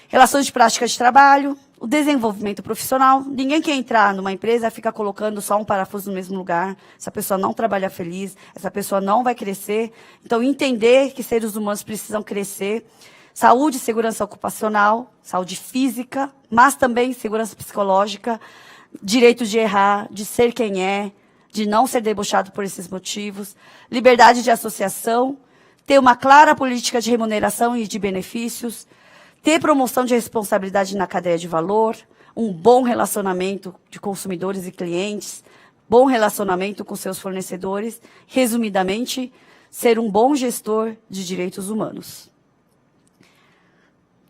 Relações de prática de trabalho, o desenvolvimento profissional. Ninguém quer entrar numa empresa e fica colocando só um parafuso no mesmo lugar. Essa pessoa não trabalha feliz, essa pessoa não vai crescer. Então, entender que seres humanos precisam crescer. Saúde e segurança ocupacional, saúde física, mas também segurança psicológica, direito de errar, de ser quem é, de não ser debochado por esses motivos, liberdade de associação, ter uma clara política de remuneração e de benefícios, ter promoção de responsabilidade na cadeia de valor, um bom relacionamento de consumidores e clientes, bom relacionamento com seus fornecedores, resumidamente, ser um bom gestor de direitos humanos.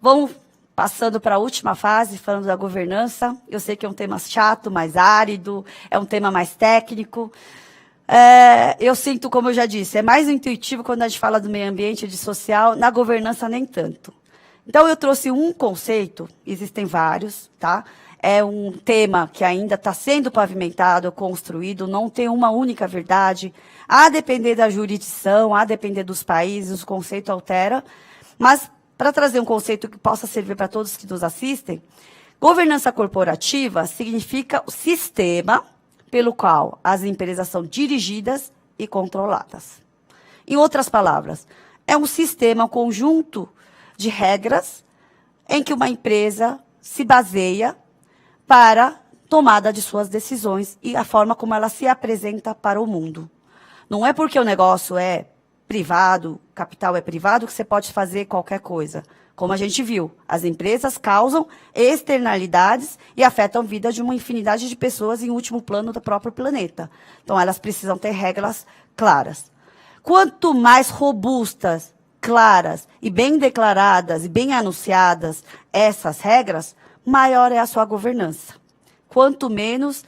Vamos passando para a última fase, falando da governança. Eu sei que é um tema chato, mais árido, é um tema mais técnico. Eu sinto, como eu já disse, é mais intuitivo quando a gente fala do meio ambiente e de social, na governança nem tanto. Então, eu trouxe um conceito, existem vários, tá? É um tema que ainda está sendo pavimentado, construído, não tem uma única verdade. A depender da jurisdição, a depender dos países, o conceito altera. Mas, para trazer um conceito que possa servir para todos que nos assistem, governança corporativa significa o sistema pelo qual as empresas são dirigidas e controladas. Em outras palavras, é um sistema, um conjunto de regras em que uma empresa se baseia para tomada de suas decisões e a forma como ela se apresenta para o mundo. Não é porque o negócio é privado, capital é privado, que você pode fazer qualquer coisa. Como a gente viu, as empresas causam externalidades e afetam a vida de uma infinidade de pessoas em último plano do próprio planeta. Então, elas precisam ter regras claras. Quanto mais robustas, claras e bem declaradas e bem anunciadas essas regras, maior é a sua governança. Quanto menos,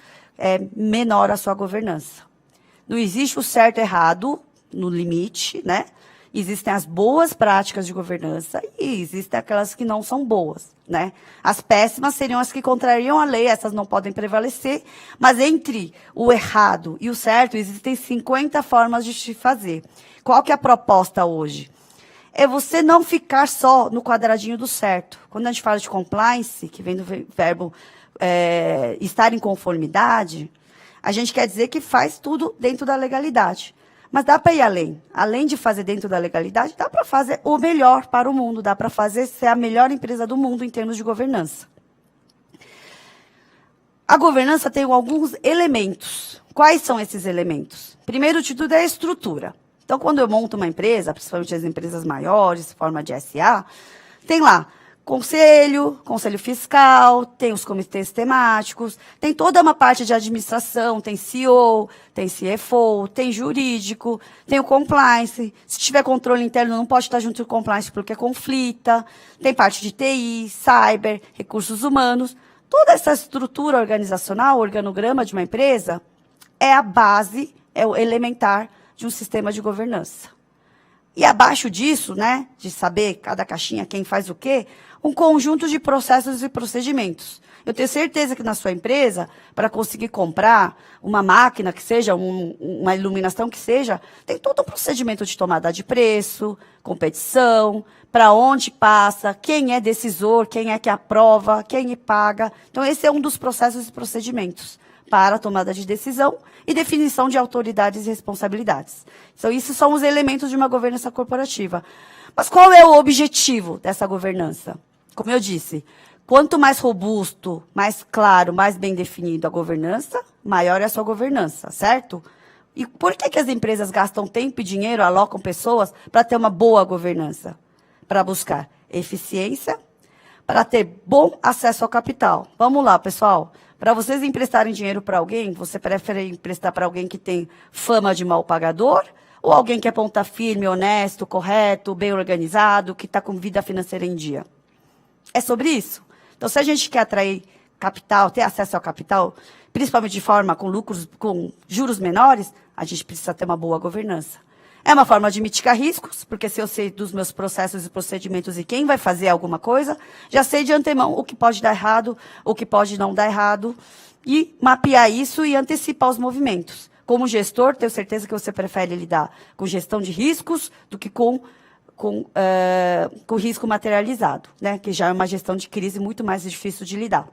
menor a sua governança. Não existe o certo e errado no limite, né? Existem as boas práticas de governança e existem aquelas que não são boas, né? As péssimas seriam as que contrariam a lei, essas não podem prevalecer, mas entre o errado e o certo existem 50 formas de se fazer. Qual que é a proposta hoje? É você não ficar só no quadradinho do certo. Quando a gente fala de compliance, que vem do verbo estar em conformidade, a gente quer dizer que faz tudo dentro da legalidade. Mas dá para ir além. Além de fazer dentro da legalidade, dá para fazer o melhor para o mundo, dá para fazer ser a melhor empresa do mundo em termos de governança. A governança tem alguns elementos. Quais são esses elementos? Primeiro de tudo é a estrutura. Então, quando eu monto uma empresa, principalmente as empresas maiores, forma de SA, tem lá conselho fiscal, tem os comitês temáticos, tem toda uma parte de administração, tem CEO, tem CFO, tem jurídico, tem o compliance. Se tiver controle interno, não pode estar junto com o compliance porque conflita. Tem parte de TI, cyber, recursos humanos. Toda essa estrutura organizacional, organograma de uma empresa, é a base, é o elementar de um sistema de governança. E abaixo disso, né, de saber cada caixinha quem faz o quê, um conjunto de processos e procedimentos. Eu tenho certeza que na sua empresa, para conseguir comprar uma máquina que seja, uma iluminação que seja, tem todo um procedimento de tomada de preço, competição, para onde passa, quem é decisor, quem é que aprova, quem paga. Então, esse é um dos processos e procedimentos para a tomada de decisão e definição de autoridades e responsabilidades. Então, esses são os elementos de uma governança corporativa. Mas qual é o objetivo dessa governança? Como eu disse, quanto mais robusto, mais claro, mais bem definido a governança, maior é a sua governança, certo? E por que as empresas gastam tempo e dinheiro, alocam pessoas para ter uma boa governança? Para buscar eficiência, para ter bom acesso ao capital. Vamos lá, pessoal. Para vocês emprestarem dinheiro para alguém, você prefere emprestar para alguém que tem fama de mal pagador ou alguém que é ponta firme, honesto, correto, bem organizado, que está com vida financeira em dia? É sobre isso. Então, se a gente quer atrair capital, ter acesso ao capital, principalmente de forma com lucros, com juros menores, a gente precisa ter uma boa governança. É uma forma de mitigar riscos, porque se eu sei dos meus processos e procedimentos e quem vai fazer alguma coisa, já sei de antemão o que pode dar errado, o que pode não dar errado, e mapear isso e antecipar os movimentos. Como gestor, tenho certeza que você prefere lidar com gestão de riscos do que com risco materializado, né? Que já é uma gestão de crise muito mais difícil de lidar.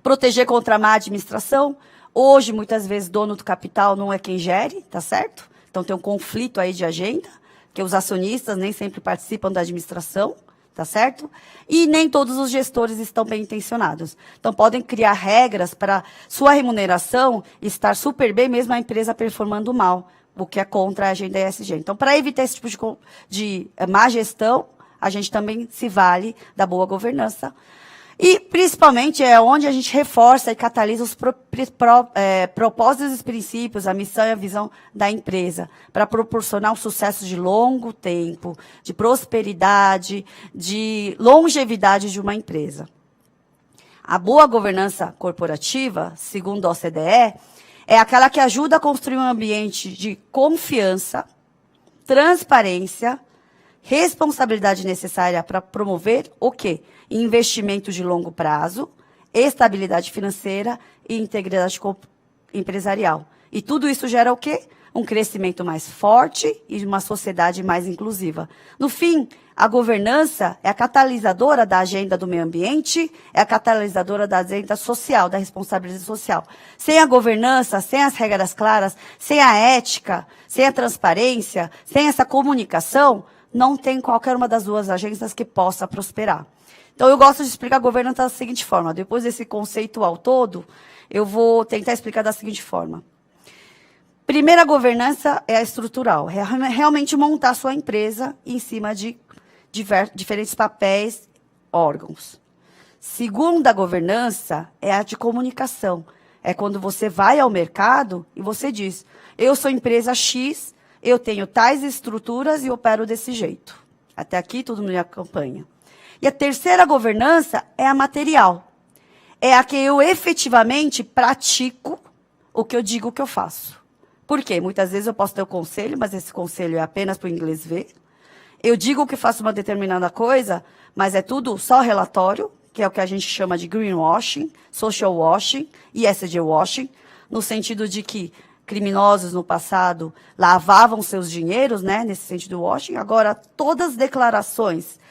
Proteger contra a má administração. Hoje, muitas vezes, dono do capital não é quem gere, tá certo? Então, tem um conflito aí de agenda, que os acionistas nem sempre participam da administração, tá certo? E nem todos os gestores estão bem intencionados. Então, podem criar regras para sua remuneração estar super bem, mesmo a empresa performando mal, o que é contra a agenda ESG. Então, para evitar esse tipo de má gestão, a gente também se vale da boa governança. E, principalmente, é onde a gente reforça e catalisa os propósitos e princípios, a missão e a visão da empresa, para proporcionar um sucesso de longo tempo, de prosperidade, de longevidade de uma empresa. A boa governança corporativa, segundo a OCDE, é aquela que ajuda a construir um ambiente de confiança, transparência, responsabilidade necessária para promover o quê? Investimento de longo prazo, estabilidade financeira e integridade empresarial. E tudo isso gera o quê? Um crescimento mais forte e uma sociedade mais inclusiva. No fim, a governança é a catalisadora da agenda do meio ambiente, é a catalisadora da agenda social, da responsabilidade social. Sem a governança, sem as regras claras, sem a ética, sem a transparência, sem essa comunicação, não tem qualquer uma das duas agendas que possa prosperar. Então, eu gosto de explicar a governança da seguinte forma. Depois desse conceitual todo, eu vou tentar explicar da seguinte forma. Primeira governança é a estrutural. É realmente montar a sua empresa em cima de diferentes papéis, órgãos. Segunda governança é a de comunicação. É quando você vai ao mercado e você diz, eu sou empresa X, eu tenho tais estruturas e opero desse jeito. Até aqui, todo mundo me acompanha. E a terceira governança é a material. É a que eu efetivamente pratico o que eu digo que eu faço. Por quê? Muitas vezes eu posso ter o conselho, mas esse conselho é apenas para o inglês ver. Eu digo que faço uma determinada coisa, mas é tudo só relatório, que é o que a gente chama de greenwashing, social washing e ESG washing, no sentido de que criminosos no passado lavavam seus dinheiros, né, nesse sentido washing. Agora, todas as declarações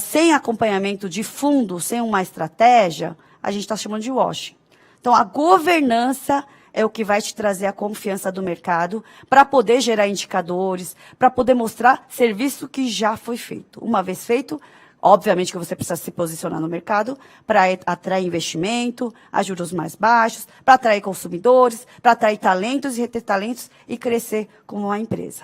sem acompanhamento de fundo, sem uma estratégia, a gente está chamando de washing. Então, a governança é o que vai te trazer a confiança do mercado para poder gerar indicadores, para poder mostrar serviço que já foi feito. Uma vez feito, obviamente que você precisa se posicionar no mercado para atrair investimento, a juros mais baixos, para atrair consumidores, para atrair talentos e reter talentos e crescer como uma empresa.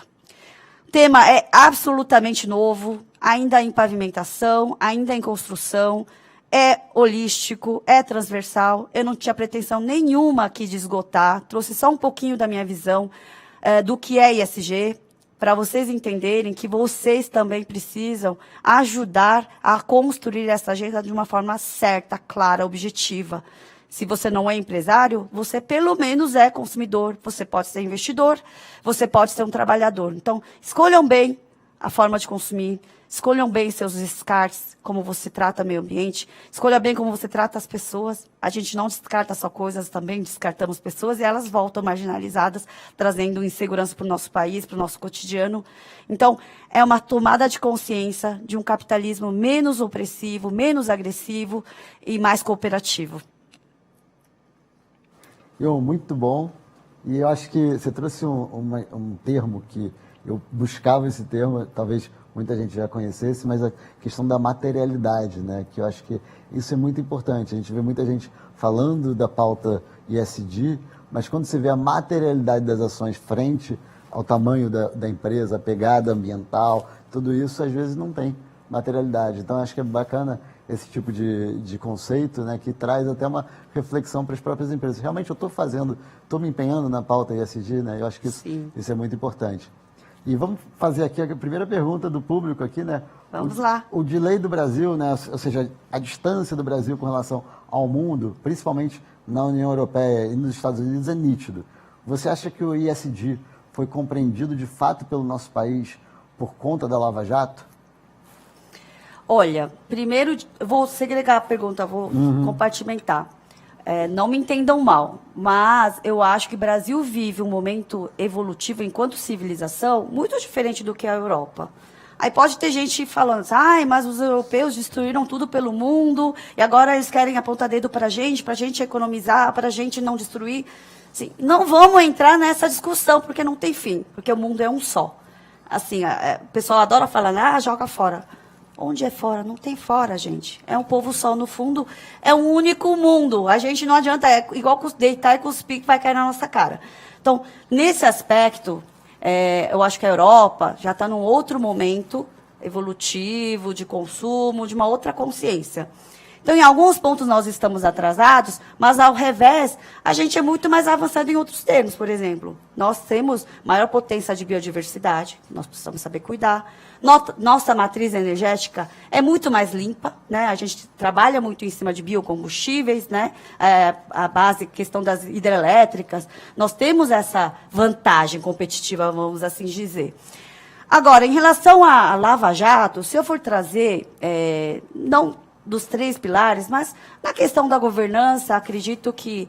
O tema é absolutamente novo, ainda em pavimentação, ainda em construção, é holístico, é transversal. Eu não tinha pretensão nenhuma aqui de esgotar, trouxe só um pouquinho da minha visão do que é ESG, para vocês entenderem que vocês também precisam ajudar a construir essa agenda de uma forma certa, clara, objetiva. Se você não é empresário, você pelo menos é consumidor, você pode ser investidor, você pode ser um trabalhador. Então, escolham bem a forma de consumir, escolham bem seus descartes, como você trata o meio ambiente, escolha bem como você trata as pessoas. A gente não descarta só coisas, também descartamos pessoas e elas voltam marginalizadas, trazendo insegurança para o nosso país, para o nosso cotidiano. Então, é uma tomada de consciência de um capitalismo menos opressivo, menos agressivo e mais cooperativo. Muito bom. E eu acho que você trouxe um termo que eu buscava esse termo, talvez muita gente já conhecesse, mas a questão da materialidade, né? Que eu acho que isso é muito importante. A gente vê muita gente falando da pauta ESG, mas quando você vê a materialidade das ações frente ao tamanho da empresa, a pegada ambiental, tudo isso às vezes não tem materialidade. Então acho que é bacana esse tipo de conceito, né, que traz até uma reflexão para as próprias empresas. Realmente eu estou me empenhando na pauta ESG, né? Eu acho que isso é muito importante. E vamos fazer aqui a primeira pergunta do público aqui, né? Vamos lá. O delay do Brasil, né? Ou seja, a distância do Brasil com relação ao mundo, principalmente na União Europeia e nos Estados Unidos, é nítido. Você acha que o ESG foi compreendido de fato pelo nosso país por conta da Lava Jato? Olha, primeiro, eu vou segregar a pergunta, vou compartimentar. Não me entendam mal, mas eu acho que o Brasil vive um momento evolutivo enquanto civilização muito diferente do que a Europa. Aí pode ter gente falando assim, mas os europeus destruíram tudo pelo mundo e agora eles querem apontar dedo para a gente economizar, para a gente não destruir. Assim, não vamos entrar nessa discussão, porque não tem fim, porque o mundo é um só. Assim, o pessoal adora falar, joga fora. Onde é fora? Não tem fora, gente. É um povo só, no fundo, é um único mundo. A gente não adianta, é igual deitar e cuspir que vai cair na nossa cara. Então, nesse aspecto, eu acho que a Europa já está num outro momento evolutivo, de consumo, de uma outra consciência. Então, em alguns pontos nós estamos atrasados, mas ao revés, a gente é muito mais avançado em outros termos. Por exemplo, nós temos maior potência de biodiversidade, nós precisamos saber cuidar. Nossa matriz energética é muito mais limpa, né? A gente trabalha muito em cima de biocombustíveis, né? A base, questão das hidrelétricas. Nós temos essa vantagem competitiva, vamos assim dizer. Agora, em relação à Lava Jato, se eu for trazer, não dos 3 pilares, mas na questão da governança, acredito que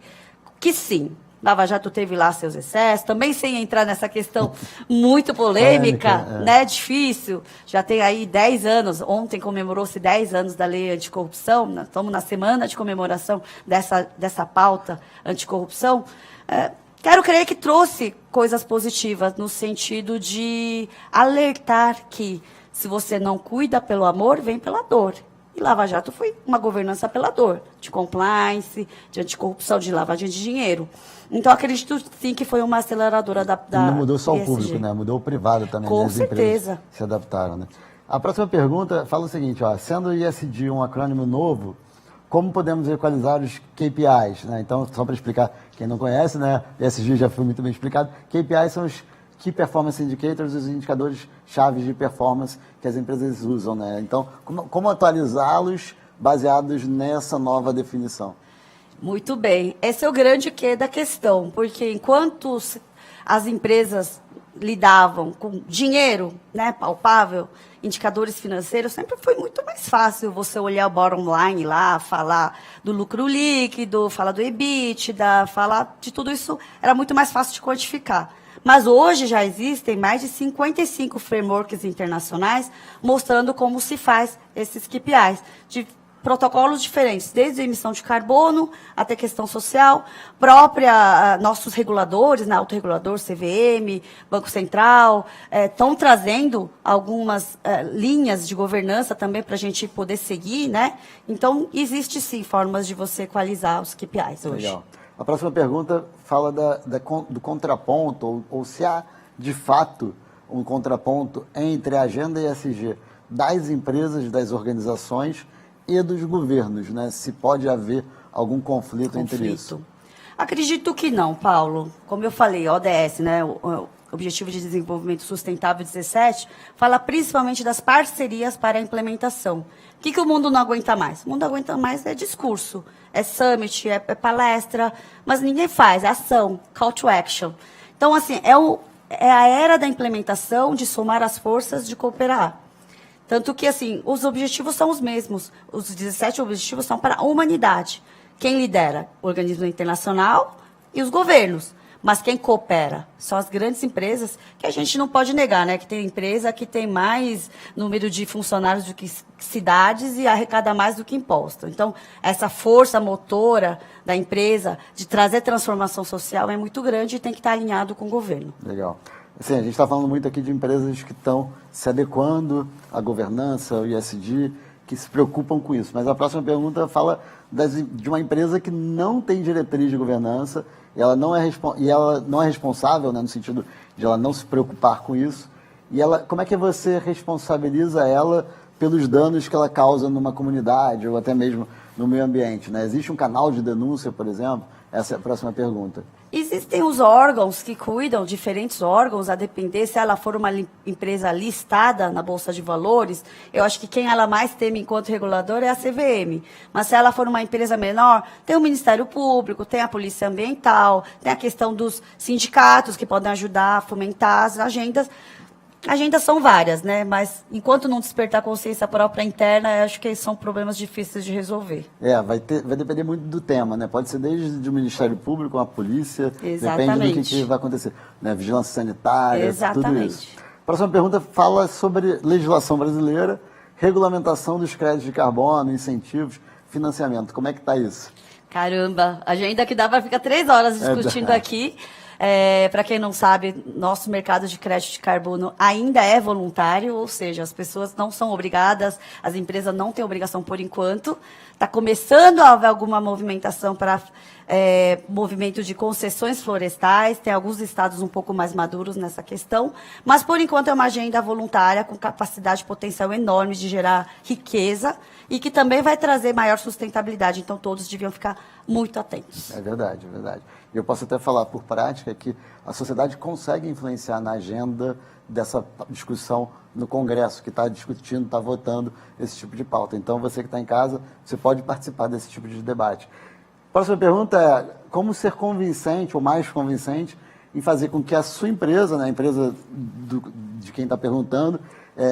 sim. Lava Jato teve lá seus excessos, também sem entrar nessa questão muito polêmica, né, difícil. Já tem aí 10 anos, ontem comemorou-se 10 anos da lei anticorrupção, estamos na semana de comemoração dessa pauta anticorrupção. Quero crer que trouxe coisas positivas, no sentido de alertar que, se você não cuida pelo amor, vem pela dor. E Lava Jato foi uma governança pela dor, de compliance, de anticorrupção, de lavagem de dinheiro. Então, acredito sim que foi uma aceleradora da não mudou só ESG. o público, né? Mudou o privado também. Com As certeza. empresas se adaptaram, né? A próxima pergunta fala o seguinte, ó, sendo o ISD um acrônimo novo, como podemos equalizar os KPIs, né? Então, só para explicar, quem não conhece, né? ESG já foi muito bem explicado. KPIs são os Key Performance Indicators, os indicadores chaves de performance que as empresas usam, né? Então, como atualizá-los baseados nessa nova definição? Muito bem. Esse é o grande quê da questão, porque enquanto as empresas lidavam com dinheiro, né, palpável, indicadores financeiros, sempre foi muito mais fácil você olhar o bottom line lá, falar do lucro líquido, falar do EBITDA, falar de tudo isso, era muito mais fácil de quantificar. Mas hoje já existem mais de 55 frameworks internacionais mostrando como se faz esses KPIs, de protocolos diferentes, desde a emissão de carbono até questão social, nossos reguladores, né, autorregulador, CVM, Banco Central, estão trazendo algumas linhas de governança também para a gente poder seguir, né? Então, existe sim formas de você equalizar os KPIs hoje. Legal. A próxima pergunta fala do contraponto, ou se há, de fato, um contraponto entre a agenda ESG das empresas, das organizações e dos governos, né? Se pode haver algum conflito entre isso. Acredito que não, Paulo. Como eu falei, ODS, né, o Objetivo de Desenvolvimento Sustentável 17, fala principalmente das parcerias para a implementação. O que o mundo não aguenta mais? O mundo não aguenta mais é discurso, é summit, é palestra, mas ninguém faz, é ação, call to action. Então, assim, é a era da implementação, de somar as forças, de cooperar. Tanto que, assim, os objetivos são os mesmos. Os 17 objetivos são para a humanidade. Quem lidera? O organismo internacional e os governos. Mas quem coopera? São as grandes empresas, que a gente não pode negar, né? Que tem empresa que tem mais número de funcionários do que cidades e arrecada mais do que imposto. Então, essa força motora da empresa de trazer transformação social é muito grande e tem que estar alinhado com o governo. Legal. Assim, a gente está falando muito aqui de empresas que estão se adequando à governança, ao ISD, que se preocupam com isso. Mas a próxima pergunta fala de uma empresa que não tem diretriz de governança e ela não é responsável, né, no sentido de ela não se preocupar com isso. E como é que você responsabiliza ela pelos danos que ela causa numa comunidade ou até mesmo no meio ambiente, né? Existe um canal de denúncia, por exemplo? Essa é a próxima pergunta. Existem os órgãos que cuidam, diferentes órgãos, a depender se ela for uma empresa listada na Bolsa de Valores. Eu acho que quem ela mais teme enquanto regulador é a CVM. Mas se ela for uma empresa menor, tem o Ministério Público, tem a Polícia Ambiental, tem a questão dos sindicatos que podem ajudar a fomentar as agendas. Agendas são várias, né? Mas enquanto não despertar consciência própria interna, eu acho que são problemas difíceis de resolver. Vai depender muito do tema, né? Pode ser desde o Ministério Público, a polícia, Exatamente. Depende do que vai acontecer, né? Vigilância sanitária, Exatamente. Tudo isso. Próxima pergunta fala sobre legislação brasileira, regulamentação dos créditos de carbono, incentivos, financiamento. Como é que está isso? Caramba, agenda que dá para ficar 3 horas discutindo aqui. Para quem não sabe, nosso mercado de crédito de carbono ainda é voluntário, ou seja, as pessoas não são obrigadas, as empresas não têm obrigação por enquanto. Está começando a haver alguma movimentação para movimento de concessões florestais, tem alguns estados um pouco mais maduros nessa questão, mas, por enquanto, é uma agenda voluntária com capacidade potencial enorme de gerar riqueza e que também vai trazer maior sustentabilidade. Então, todos deviam ficar muito atentos. É verdade, é verdade. E eu posso até falar por prática que a sociedade consegue influenciar na agenda dessa discussão no Congresso, que está discutindo, está votando esse tipo de pauta. Então, você que está em casa, você pode participar desse tipo de debate. Próxima pergunta é como ser convincente ou mais convincente em fazer com que a sua empresa, né, a empresa de quem está perguntando,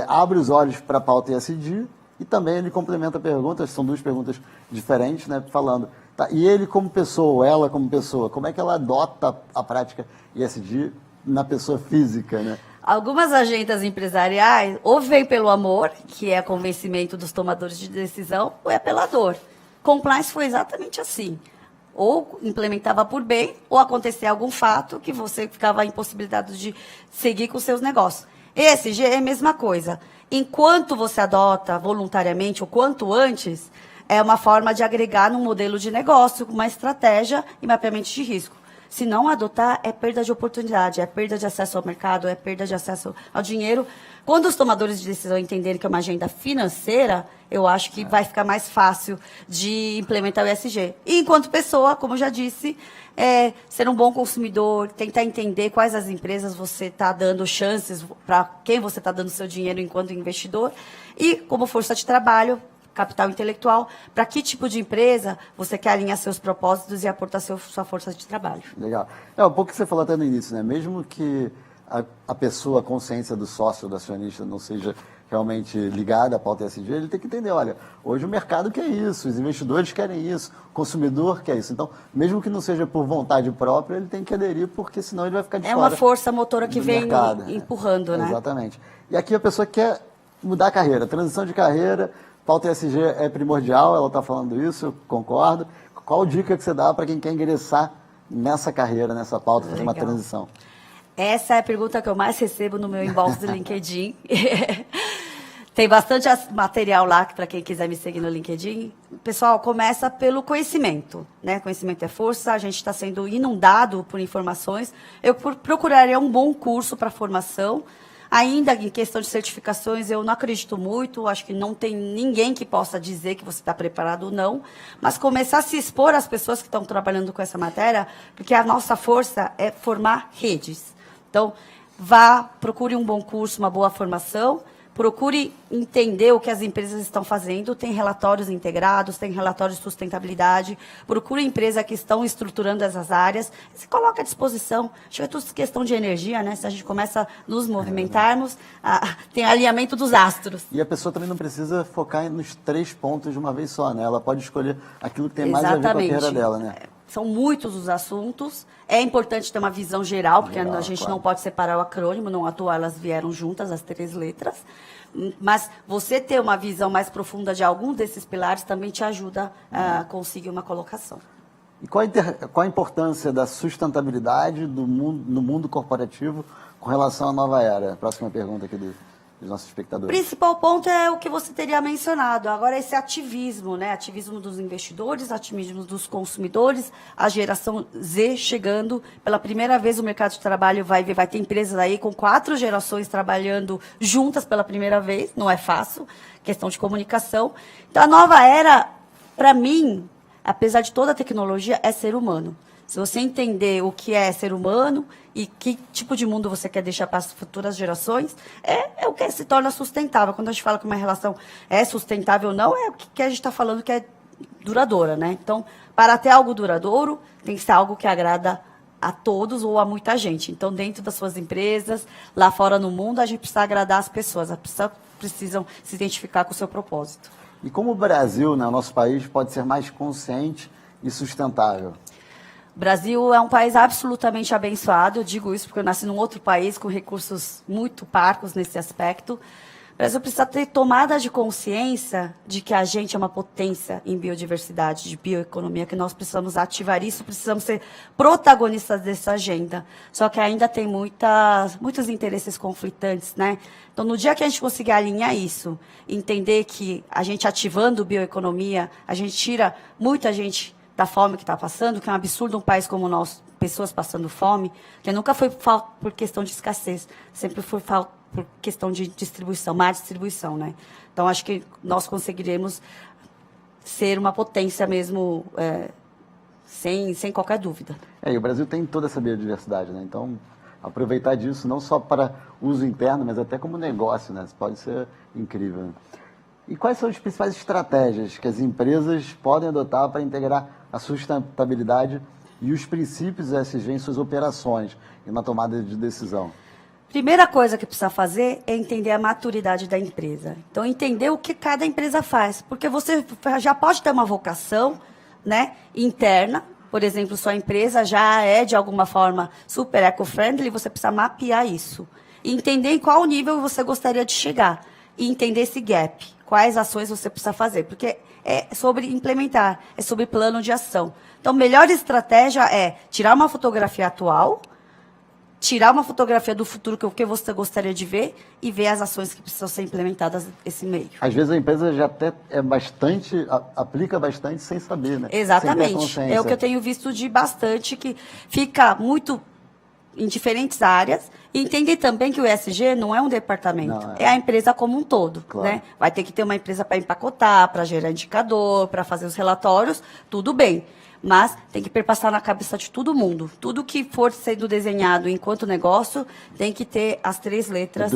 abra os olhos para a pauta ESG e também ele complementa a pergunta, são duas perguntas diferentes, né, falando, tá, e ele como pessoa, ou ela como pessoa, como é que ela adota a prática ESG na pessoa física, né? Algumas agendas empresariais ou vêm pelo amor, que é convencimento dos tomadores de decisão, ou é pela dor. Compliance foi exatamente assim. Ou implementava por bem, ou acontecia algum fato que você ficava impossibilitado de seguir com seus negócios. ESG é a mesma coisa. Enquanto você adota voluntariamente, ou quanto antes, é uma forma de agregar num modelo de negócio, uma estratégia e mapeamento de risco. Se não adotar, é perda de oportunidade, é perda de acesso ao mercado, é perda de acesso ao dinheiro. Quando os tomadores de decisão entenderem que é uma agenda financeira, eu acho que vai ficar mais fácil de implementar o ESG. E, enquanto pessoa, como eu já disse, ser um bom consumidor, tentar entender quais as empresas você está dando chances, para quem você está dando seu dinheiro enquanto investidor, e, como força de trabalho, capital intelectual, para que tipo de empresa você quer alinhar seus propósitos e aportar sua força de trabalho. Legal. Um pouco que você falou até no início, né? Mesmo que a pessoa, a consciência do sócio, do acionista, não seja realmente ligada à pauta ESG, ele tem que entender, olha, hoje o mercado quer isso, os investidores querem isso, o consumidor quer isso. Então, mesmo que não seja por vontade própria, ele tem que aderir, porque senão ele vai ficar de fora. É uma força motora que vem mercado, empurrando, né? Exatamente. E aqui a pessoa quer mudar a carreira, transição de carreira. Pauta ESG é primordial, ela está falando isso, eu concordo. Qual dica que você dá para quem quer ingressar nessa carreira, nessa pauta, fazer uma transição? Essa é a pergunta que eu mais recebo no meu inbox do LinkedIn. Tem bastante material lá para quem quiser me seguir no LinkedIn. Pessoal, começa pelo conhecimento, né? Conhecimento é força, a gente está sendo inundado por informações. Eu procuraria um bom curso para formação. Ainda em questão de certificações, eu não acredito muito, acho que não tem ninguém que possa dizer que você está preparado ou não, mas começar a se expor às pessoas que estão trabalhando com essa matéria, porque a nossa força é formar redes. Então, procure um bom curso, uma boa formação, procure entender o que as empresas estão fazendo, tem relatórios integrados, tem relatórios de sustentabilidade, procure empresas que estão estruturando essas áreas, se coloca à disposição. Acho que é tudo questão de energia, né? Se a gente começa a nos movimentarmos, tem alinhamento dos astros. E a pessoa também não precisa focar nos 3 pontos de uma vez só, né? Ela pode escolher aquilo que tem mais a ver com a carreira dela, né? São muitos os assuntos. É importante ter uma visão geral, porque a gente não pode separar o acrônimo, não à toa elas vieram juntas, as 3 letras. Mas você ter uma visão mais profunda de algum desses pilares também te ajuda a conseguir uma colocação. E qual a importância da sustentabilidade no mundo corporativo com relação à nova era? Próxima pergunta aqui dos nossos espectadores. O principal ponto é o que você teria mencionado. Agora, esse ativismo, né? Ativismo dos investidores, ativismo dos consumidores, a geração Z chegando. Pela primeira vez, o mercado de trabalho vai ter empresas aí com 4 gerações trabalhando juntas pela primeira vez. Não é fácil, questão de comunicação. Então, a nova era, para mim, apesar de toda a tecnologia, é ser humano. Se você entender o que é ser humano e que tipo de mundo você quer deixar para as futuras gerações, é o que se torna sustentável. Quando a gente fala que uma relação é sustentável ou não, é o que a gente está falando que é duradoura, né? Então, para ter algo duradouro, tem que ser algo que agrada a todos ou a muita gente. Então, dentro das suas empresas, lá fora no mundo, a gente precisa agradar as pessoas. As pessoas precisam se identificar com o seu propósito. E como o Brasil, né, o nosso país, pode ser mais consciente e sustentável? O Brasil é um país absolutamente abençoado, eu digo isso porque eu nasci num outro país com recursos muito parcos nesse aspecto, Brasil precisa ter tomada de consciência de que a gente é uma potência em biodiversidade, de bioeconomia, que nós precisamos ativar isso, precisamos ser protagonistas dessa agenda. Só que ainda tem muitos interesses conflitantes, né? Então, no dia que a gente conseguir alinhar isso, entender que a gente ativando bioeconomia, a gente tira muita gente da fome que está passando, que é um absurdo um país como o nosso, pessoas passando fome, que nunca foi por questão de escassez, sempre foi por questão de distribuição, má distribuição, né? Então, acho que nós conseguiremos ser uma potência mesmo, sem qualquer dúvida. E o Brasil tem toda essa biodiversidade, né? Então, aproveitar disso não só para uso interno, mas até como negócio, né? Isso pode ser incrível, né? E quais são as principais estratégias que as empresas podem adotar para integrar a sustentabilidade e os princípios ESG em suas operações e na tomada de decisão? Primeira coisa que precisa fazer é entender a maturidade da empresa. Então, entender o que cada empresa faz. Porque você já pode ter uma vocação, né, interna. Por exemplo, sua empresa já é, de alguma forma, super eco-friendly, você precisa mapear isso. E entender em qual nível você gostaria de chegar. E entender esse gap. Quais ações você precisa fazer. Porque é sobre implementar, é sobre plano de ação. Então, a melhor estratégia é tirar uma fotografia atual, tirar uma fotografia do futuro, que é o que você gostaria de ver, e ver as ações que precisam ser implementadas nesse meio. Às vezes a empresa já até aplica bastante sem saber, né? Exatamente. É o que eu tenho visto de bastante, que fica muito em diferentes áreas, e entender também que o ESG não é um departamento, é a empresa como um todo. Claro. Né? Vai ter que ter uma empresa para empacotar, para gerar indicador, para fazer os relatórios, tudo bem. Mas tem que perpassar na cabeça de todo mundo. Tudo que for sendo desenhado enquanto negócio tem que ter as 3 letras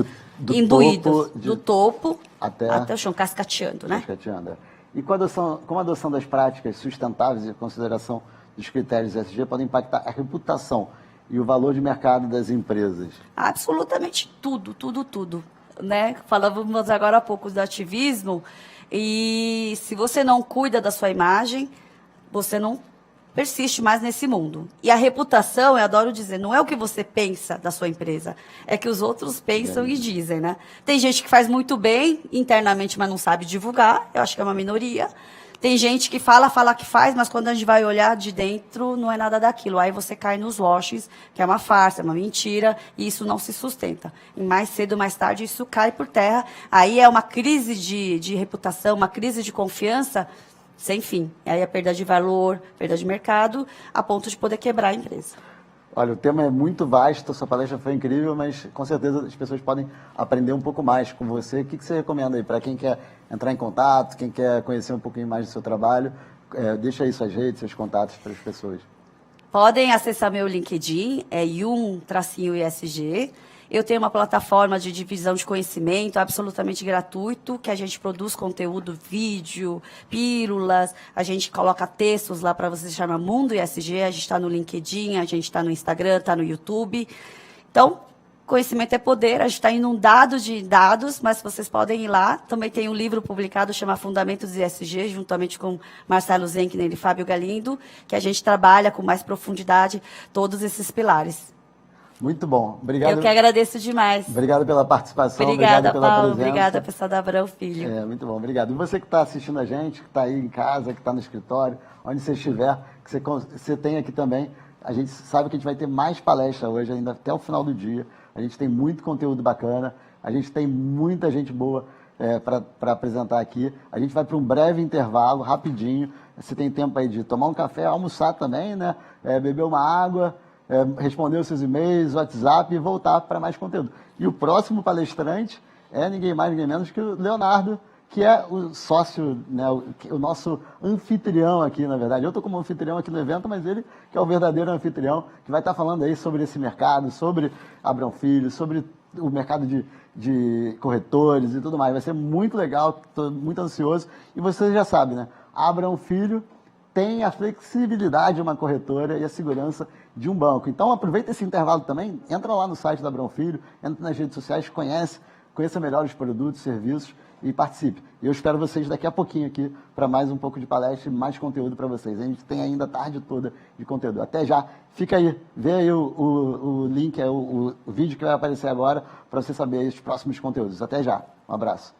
imbuídas. Do topo até o chão, cascateando, né? Cascateando. E como a adoção das práticas sustentáveis e a consideração dos critérios ESG podem impactar a reputação e o valor de mercado das empresas? Absolutamente tudo, tudo, tudo. Né? Falávamos agora há pouco do ativismo, e se você não cuida da sua imagem, você não persiste mais nesse mundo. E a reputação, eu adoro dizer, não é o que você pensa da sua empresa, é que os outros pensam e dizem, né? Tem gente que faz muito bem internamente, mas não sabe divulgar, eu acho que é uma minoria. Tem gente que fala que faz, mas quando a gente vai olhar de dentro, não é nada daquilo. Aí você cai nos washes, que é uma farsa, é uma mentira, e isso não se sustenta. E mais cedo ou mais tarde, isso cai por terra. Aí é uma crise de reputação, uma crise de confiança sem fim. E aí a perda de valor, perda de mercado, a ponto de poder quebrar a empresa. Olha, o tema é muito vasto, a sua palestra foi incrível, mas com certeza as pessoas podem aprender um pouco mais com você. O que você recomenda aí para quem quer entrar em contato, quem quer conhecer um pouquinho mais do seu trabalho? Deixa aí suas redes, seus contatos para as pessoas. Podem acessar meu LinkedIn, é Yum-ISG. Eu tenho uma plataforma de divisão de conhecimento absolutamente gratuito, que a gente produz conteúdo, vídeo, pílulas, a gente coloca textos lá para você, se chama Mundo ISG, a gente está no LinkedIn, a gente está no Instagram, está no YouTube. Então, conhecimento é poder, a gente está inundado de dados, mas vocês podem ir lá. Também tem um livro publicado, chama Fundamentos ISG, juntamente com Marcelo Zenkner e Fábio Galindo, que a gente trabalha com mais profundidade todos esses pilares. Muito bom. Obrigado. Eu que agradeço demais. Obrigado pela participação. Obrigada, pela Paulo. presença. Obrigada, pessoal da Abrão Filho. Muito bom. Obrigado. E você que está assistindo a gente, que está aí em casa, que está no escritório, onde você estiver, que você tem aqui também. A gente sabe que a gente vai ter mais palestra hoje, ainda até o final do dia. A gente tem muito conteúdo bacana. A gente tem muita gente boa para apresentar aqui. A gente vai para um breve intervalo, rapidinho. Você tem tempo aí de tomar um café, almoçar também, né? Beber uma água, responder os seus e-mails, WhatsApp e voltar para mais conteúdo. E o próximo palestrante é ninguém mais, ninguém menos que o Leonardo, que é o sócio, né, o nosso anfitrião aqui, na verdade. Eu estou como anfitrião aqui no evento, mas ele que é o verdadeiro anfitrião, que vai estar falando aí sobre esse mercado, sobre Abrão Filho, sobre o mercado de corretores e tudo mais. Vai ser muito legal, estou muito ansioso. E você já sabe, né? Abrão Filho tem a flexibilidade de uma corretora e a segurança de um banco. Então, aproveita esse intervalo também, entra lá no site da Abrão Filho, entra nas redes sociais, conhece conheça melhor os produtos, serviços e participe. E eu espero vocês daqui a pouquinho aqui para mais um pouco de palestra e mais conteúdo para vocês. A gente tem ainda a tarde toda de conteúdo. Até já. Fica aí. Vê aí o link, o vídeo que vai aparecer agora para você saber os próximos conteúdos. Até já. Um abraço.